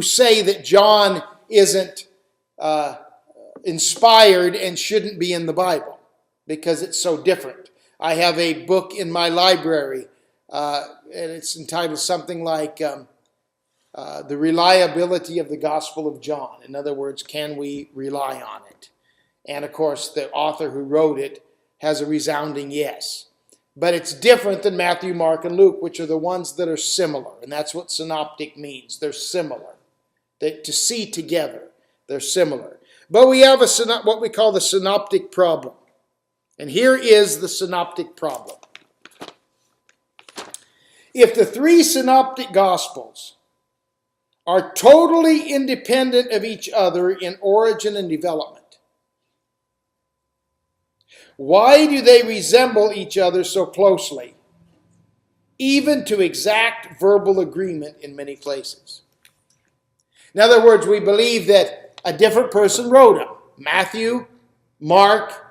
Speaker 1: say that John isn't inspired and shouldn't be in the Bible because it's so different. I have a book in my library, and it's entitled something like The Reliability of the Gospel of John. In other words, can we rely on it? And of course, the author who wrote it has a resounding yes. But it's different than Matthew, Mark, and Luke, which are the ones that are similar. And that's what synoptic means. They're similar. To see together, they're similar. But we have what we call the synoptic problem. And here is the synoptic problem. If the three synoptic gospels are totally independent of each other in origin and development, why do they resemble each other so closely, even to exact verbal agreement in many places? In other words, we believe that a different person wrote them, Matthew, Mark,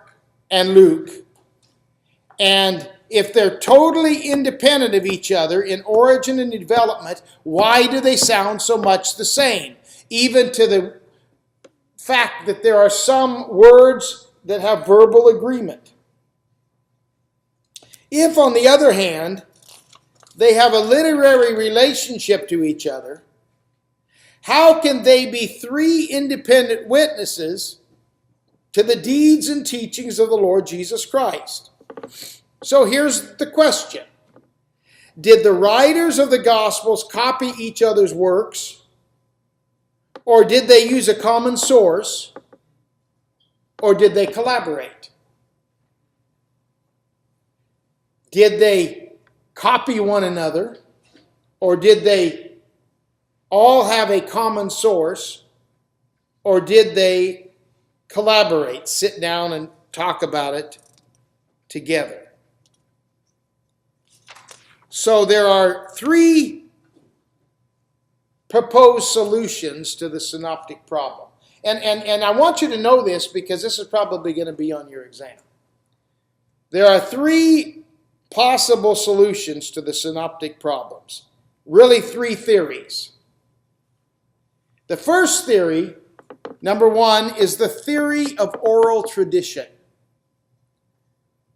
Speaker 1: and Luke. And if they're totally independent of each other in origin and development, why do they sound so much the same? Even to the fact that there are some words that have verbal agreement. If, on the other hand, they have a literary relationship to each other, how can they be three independent witnesses to the deeds and teachings of the Lord Jesus Christ? So here's the question. Did the writers of the Gospels copy each other's works? Or did they use a common source? Or did they collaborate? Did they copy one another? Or did they all have a common source? Or did they collaborate, sit down and talk about it together? So there are three proposed solutions to the synoptic problem. And I want you to know this because this is probably going to be on your exam. There are three possible solutions to the synoptic problems. Really three theories. The first theory, number one, is the theory of oral tradition.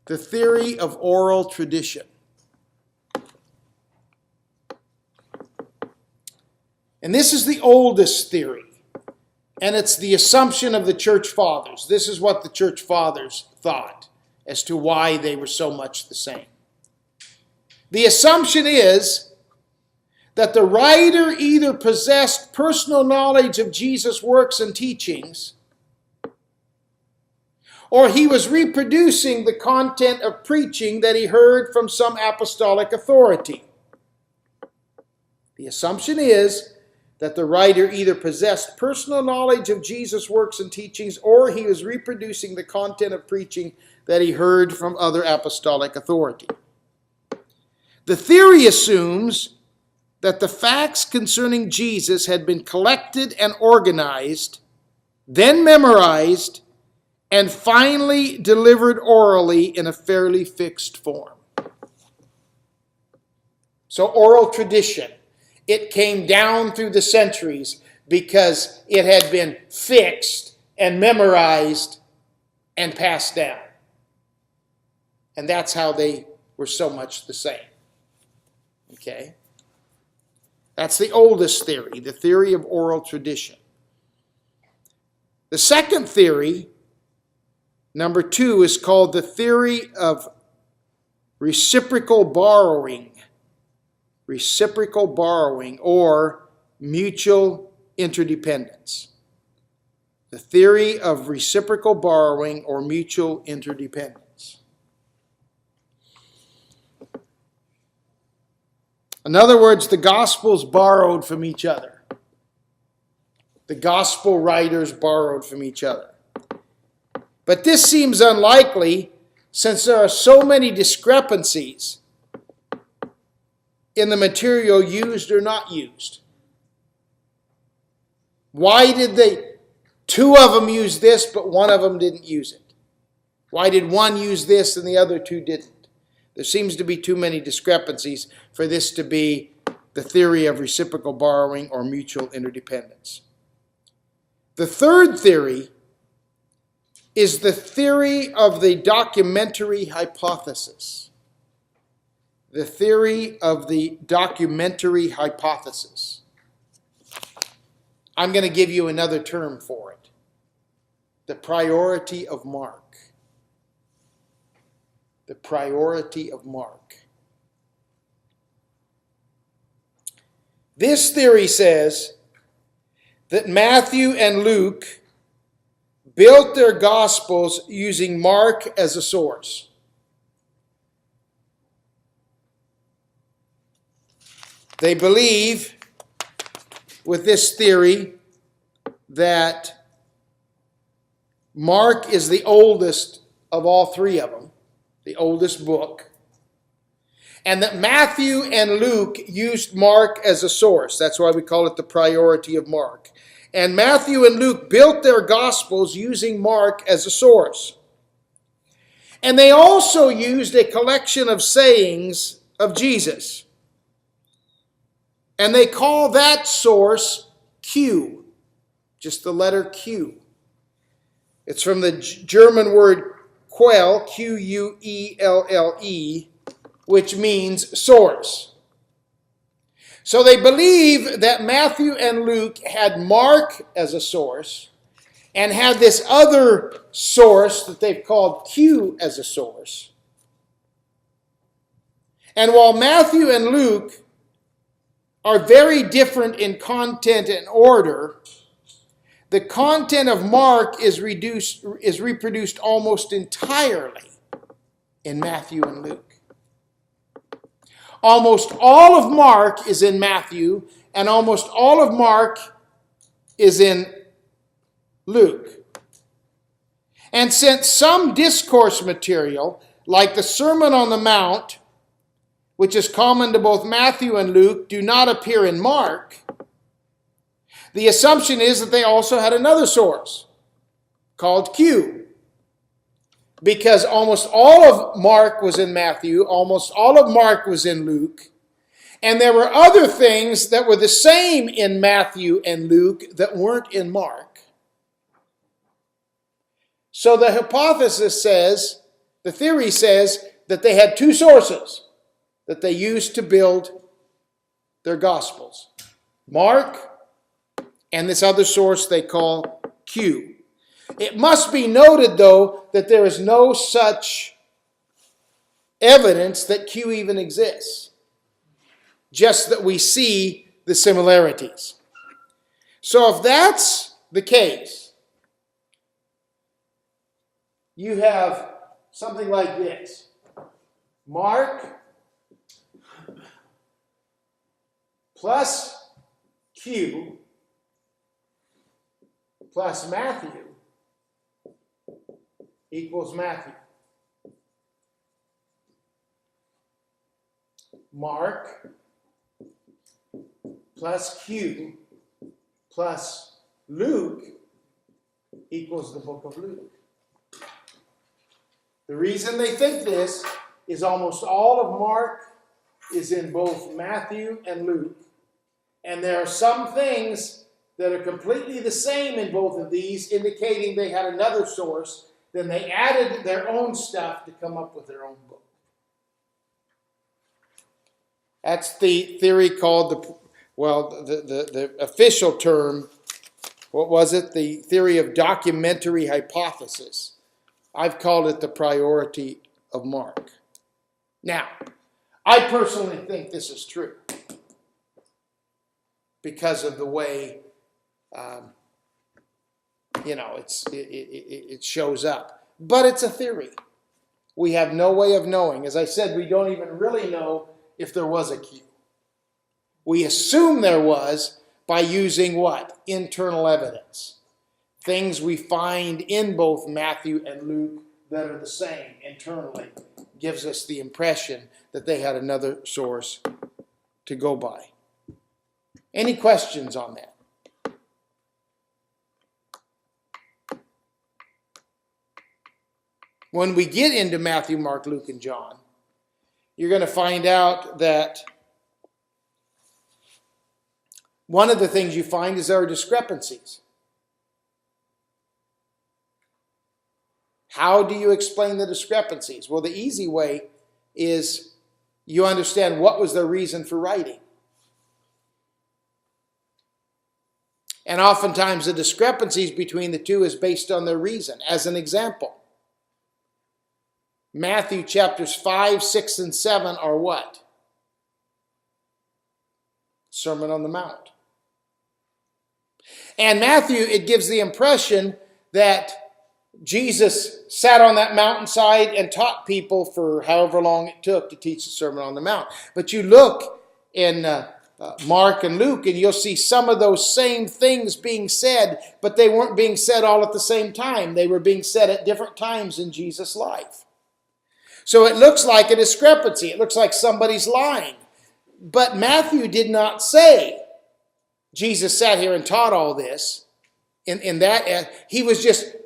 Speaker 1: The theory of oral tradition. And this is the oldest theory. And it's the assumption of the church fathers. This is what the church fathers thought as to why they were so much the same. The assumption is that the writer either possessed personal knowledge of Jesus' works and teachings, or he was reproducing the content of preaching that he heard from some apostolic authority. The assumption is that the writer either possessed personal knowledge of Jesus' works and teachings, or he was reproducing the content of preaching that he heard from other apostolic authority. The theory assumes that the facts concerning Jesus had been collected and organized, then memorized, and finally delivered orally in a fairly fixed form. So oral tradition. It came down through the centuries because it had been fixed and memorized and passed down. And that's how they were so much the same. Okay? That's the oldest theory, the theory of oral tradition. The second theory, number two, is called the theory of reciprocal borrowing. Reciprocal borrowing or mutual interdependence. The theory of reciprocal borrowing or mutual interdependence. In other words, the Gospels borrowed from each other. The Gospel writers borrowed from each other. But this seems unlikely since there are so many discrepancies in the material used or not used. Why did two of them use this, but one of them didn't use it? Why did one use this and the other two didn't? There seems to be too many discrepancies for this to be the theory of reciprocal borrowing or mutual interdependence. The third theory is the theory of the documentary hypothesis. The theory of the documentary hypothesis. I'm going to give you another term for it. The priority of Mark. The priority of Mark. This theory says that Matthew and Luke built their Gospels using Mark as a source. They believe, with this theory, that Mark is the oldest of all three of them, the oldest book, and that Matthew and Luke used Mark as a source. That's why we call it the priority of Mark. And Matthew and Luke built their Gospels using Mark as a source. And they also used a collection of sayings of Jesus. And they call that source Q, just the letter Q. It's from the German word Quelle, Q-U-E-L-L-E, which means source. So they believe that Matthew and Luke had Mark as a source and had this other source that they've called Q as a source. And while Matthew and Luke are very different in content and order, the content of Mark is reproduced almost entirely in Matthew and Luke. Almost all of Mark is in Matthew, and almost all of Mark is in Luke. And since some discourse material, like the Sermon on the Mount, which is common to both Matthew and Luke, do not appear in Mark, the assumption is that they also had another source called Q. Because almost all of Mark was in Matthew, almost all of Mark was in Luke, And there were other things that were the same in Matthew and Luke that weren't in Mark. So the hypothesis says, the theory says, that they had two sources that they used to build their Gospels. Mark and this other source they call Q. It must be noted, though, that there is no such evidence that Q even exists. Just that we see the similarities. So if that's the case, you have something like this. Mark plus Q plus Matthew equals Matthew. Mark plus Q plus Luke equals the book of Luke. The reason they think this is almost all of Mark is in both Matthew and Luke. And there are some things that are completely the same in both of these, indicating they had another source. Then they added their own stuff to come up with their own book. That's the theory called the official term, what was it? The theory of documentary hypothesis. I've called it the priority of Mark. Now, I personally think this is true because of the way, it shows up. But it's a theory. We have no way of knowing. As I said, we don't even really know if there was a Q. We assume there was by using what? Internal evidence. Things we find in both Matthew and Luke that are the same internally gives us the impression that they had another source to go by. Any questions on that? When we get into Matthew, Mark, Luke, and John, you're going to find out that one of the things you find is there are discrepancies. How do you explain the discrepancies? Well, the easy way is you understand what was their reason for writing. And oftentimes the discrepancies between the two is based on their reason. As an example, Matthew chapters 5, 6, and 7 are what? Sermon on the Mount. And Matthew, it gives the impression that Jesus sat on that mountainside and taught people for however long it took to teach the Sermon on the Mount. But you look in Mark and Luke and you'll see some of those same things being said, but they weren't being said all at the same time. They were being said at different times in Jesus' life. So it looks like a discrepancy. It looks like somebody's lying. But Matthew did not say Jesus sat here and taught all this. In that, he was just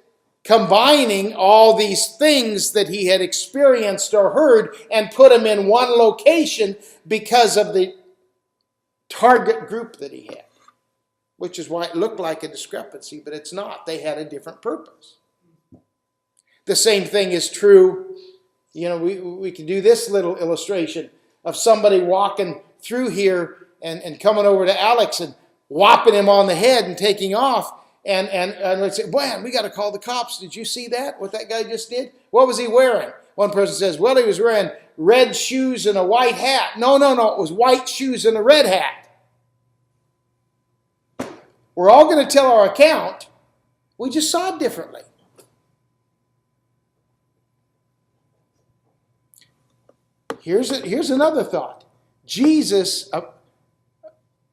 Speaker 1: combining all these things that he had experienced or heard and put them in one location because of the target group that he had. Which is why it looked like a discrepancy, but it's not. They had a different purpose. The same thing is true. We can do this little illustration of somebody walking through here and coming over to Alex and whopping him on the head and taking off. And let's say, man, we got to call the cops. Did you see that? What that guy just did? What was he wearing? One person says, well, he was wearing red shoes and a white hat. No. It was white shoes and a red hat. We're all going to tell our account. We just saw it differently. Here's another thought. Jesus,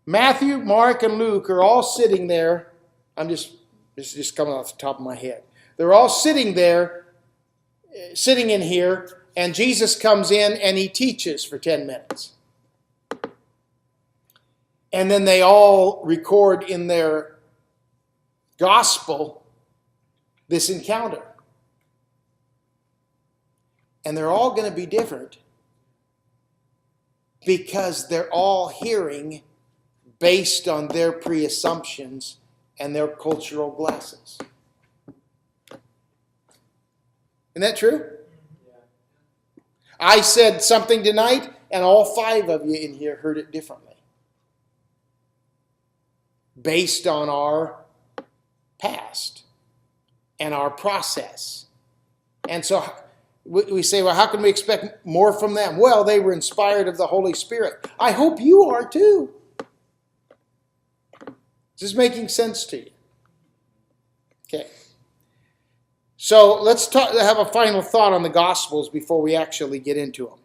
Speaker 1: Matthew, Mark, and Luke are all sitting there. This is just coming off the top of my head. They're all sitting there, sitting in here, and Jesus comes in and he teaches for 10 minutes. And then they all record in their gospel this encounter. And they're all going to be different. because they're all hearing based on their pre-assumptions and their cultural glasses. Isn't that true?
Speaker 4: Yeah.
Speaker 1: I said something tonight, and all 5 of you in here heard it differently. Based on our past and our process. And so we say, well, how can we expect more from them? Well, they were inspired of the Holy Spirit. I hope you are too. Is this making sense to you? Okay. So let's have a final thought on the Gospels before we actually get into them.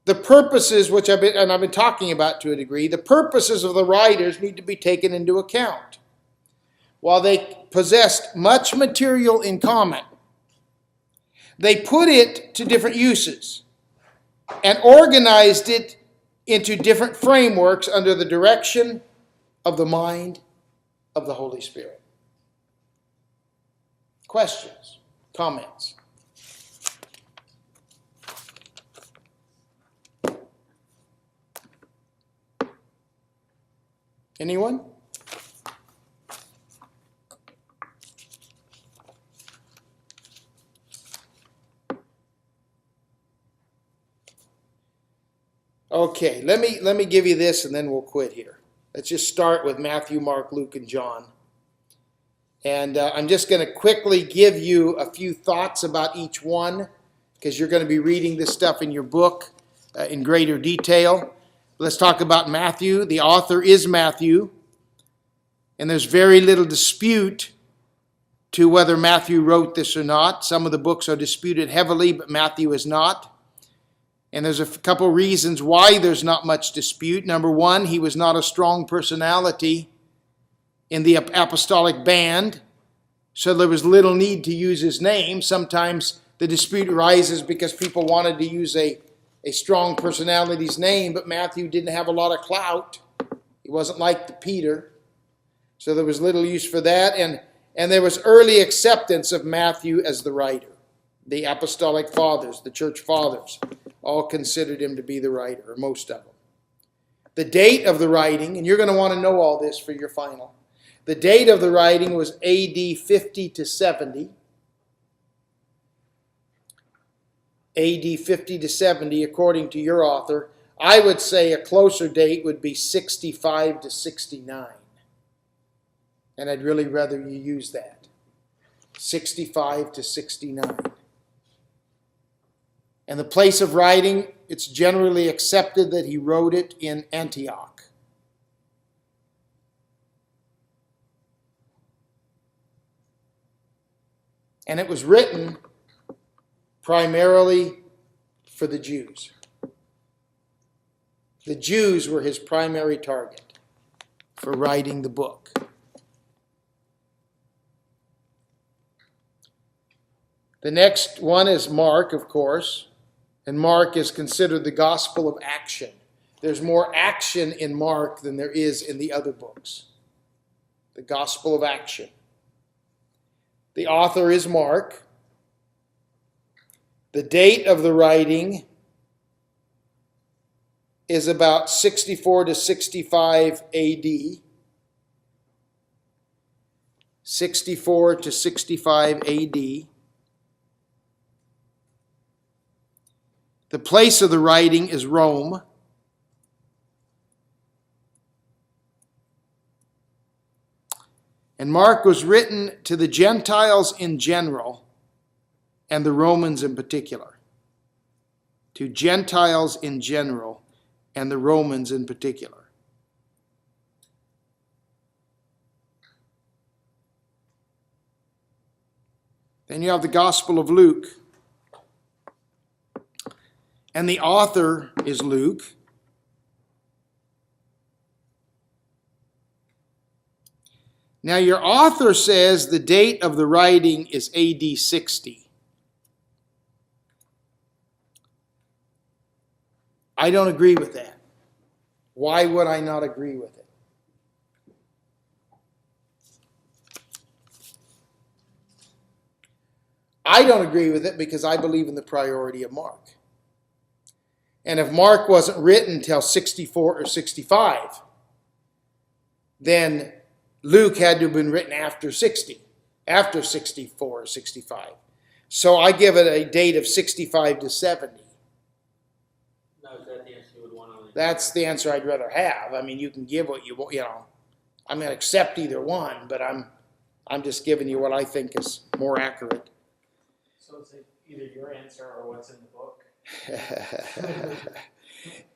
Speaker 1: The purposes, which I've been talking about to a degree, the purposes of the writers need to be taken into account. While they possessed much material in common, they put it to different uses and organized it into different frameworks under the direction of the mind of the Holy Spirit. Questions? Comments? Anyone? Okay, let me give you this and then we'll quit here. Let's just start with Matthew, Mark, Luke, and John. And I'm just going to quickly give you a few thoughts about each one because you're going to be reading this stuff in your book in greater detail. Let's talk about Matthew. The author is Matthew. And there's very little dispute to whether Matthew wrote this or not. Some of the books are disputed heavily, but Matthew is not. And there's a couple reasons why there's not much dispute. Number one, he was not a strong personality in the apostolic band, so there was little need to use his name. Sometimes the dispute arises because people wanted to use a strong personality's name, but Matthew didn't have a lot of clout. He wasn't like Peter, so there was little use for that. And there was early acceptance of Matthew as the writer. The apostolic fathers, the church fathers, all considered him to be the writer, or most of them. The date of the writing, and you're going to want to know all this for your final. The date of the writing was AD 50 to 70. AD 50 to 70, according to your author. I would say a closer date would be 65 to 69. And I'd really rather you use that. 65 to 69. And the place of writing, it's generally accepted that he wrote it in Antioch. And it was written primarily for the Jews. The Jews were his primary target for writing the book. The next one is Mark, of course. And Mark is considered the gospel of action. There's more action in Mark than there is in the other books. The gospel of action. The author is Mark. The date of the writing is about 64 to 65 AD. 64 to 65 AD. The place of the writing is Rome. And Mark was written to the Gentiles in general and the Romans in particular. To Gentiles in general and the Romans in particular. Then you have the Gospel of Luke. And the author is Luke. Now your author says the date of the writing is AD 60. I don't agree with that. Why would I not agree with it? I don't agree with it because I believe in the priority of Mark. And if Mark wasn't written till 64 or 65, then Luke had to have been written after 60, after 64 or 65. So I give it a date of 65 to 70.
Speaker 2: Now, is that the answer you would want on it?
Speaker 1: That's the answer I'd rather have. I mean, you can give what you want, you know. I'm going to accept either one, but I'm just giving you what I think is more accurate.
Speaker 4: So it's like either your answer or what's in the book.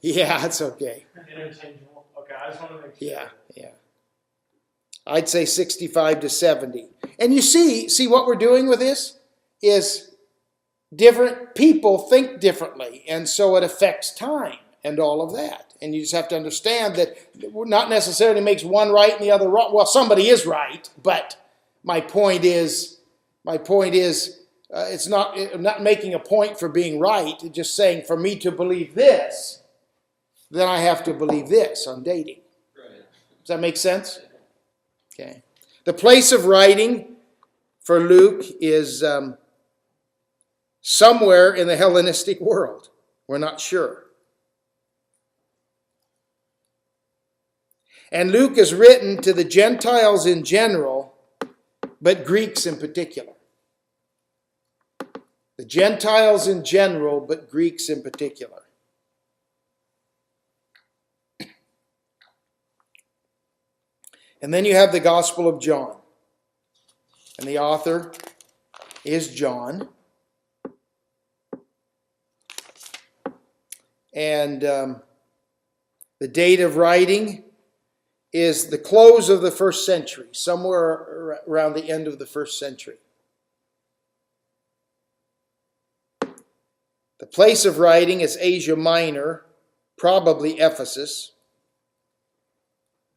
Speaker 1: Yeah, that's okay.
Speaker 4: Interchangeable. Okay, I just want to make sure.
Speaker 1: Yeah. I'd say 65 to 70. And you see what we're doing with this is different people think differently, and so it affects time and all of that. And you just have to understand that not necessarily makes one right and the other wrong. Well, somebody is right, but my point is, it's not, I'm not making a point for being right. It's just saying for me to believe this, then I have to believe this on dating.
Speaker 3: Right.
Speaker 1: Does that make sense? Okay. The place of writing for Luke is somewhere in the Hellenistic world. We're not sure. And Luke is written to the Gentiles in general, but Greeks in particular. The Gentiles in general, but Greeks in particular. And then you have the Gospel of John. And the author is John. And the date of writing is the close of the first century, somewhere around the end of the first century. The place of writing is Asia Minor, probably Ephesus.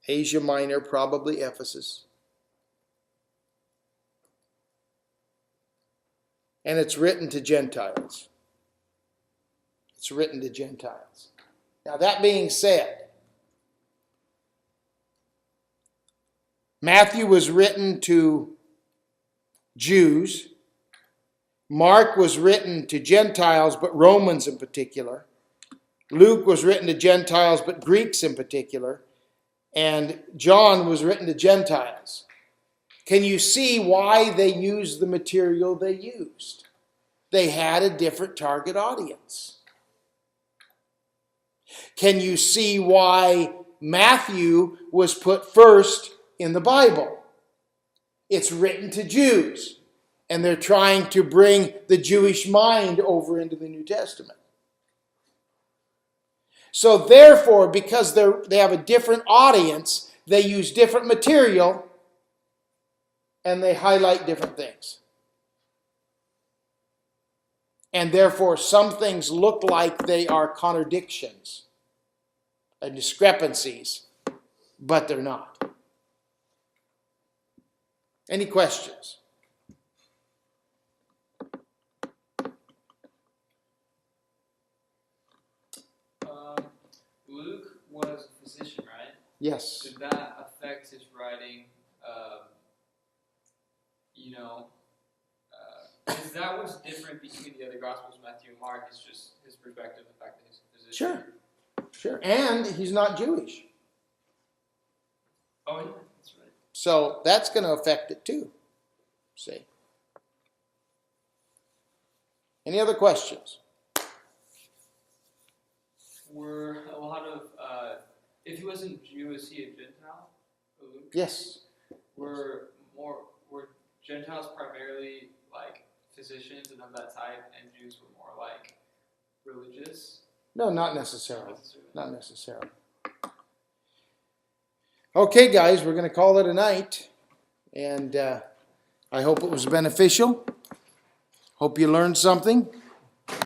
Speaker 1: Asia Minor, probably Ephesus. And it's written to Gentiles. It's written to Gentiles. Now, that being said, Matthew was written to Jews. Mark was written to Gentiles, but Romans in particular. Luke was written to Gentiles, but Greeks in particular. And John was written to Gentiles. Can you see why they used the material they used? They had a different target audience. Can you see why Matthew was put first in the Bible? It's written to Jews, and they're trying to bring the Jewish mind over into the New Testament. So therefore, because they have a different audience, they use different material, and they highlight different things. And therefore, some things look like they are contradictions and discrepancies, but they're not. Any questions?
Speaker 3: Luke was a physician, right?
Speaker 1: Yes.
Speaker 3: Did that affect his writing? Because that was different between the other Gospels, Matthew and Mark. It's just his perspective, the fact that he's a physician.
Speaker 1: Sure. And he's not Jewish.
Speaker 3: Oh, yeah, that's right.
Speaker 1: So that's going to affect it too. See? Any other questions?
Speaker 3: Were a lot of, if he wasn't Jew, is he a Gentile? Luke?
Speaker 1: Yes.
Speaker 3: Were Gentiles primarily like physicians and of that type, and Jews were more like religious?
Speaker 1: No, not necessarily. Not necessarily. Okay, guys, we're going to call it a night. And I hope it was beneficial. Hope you learned something.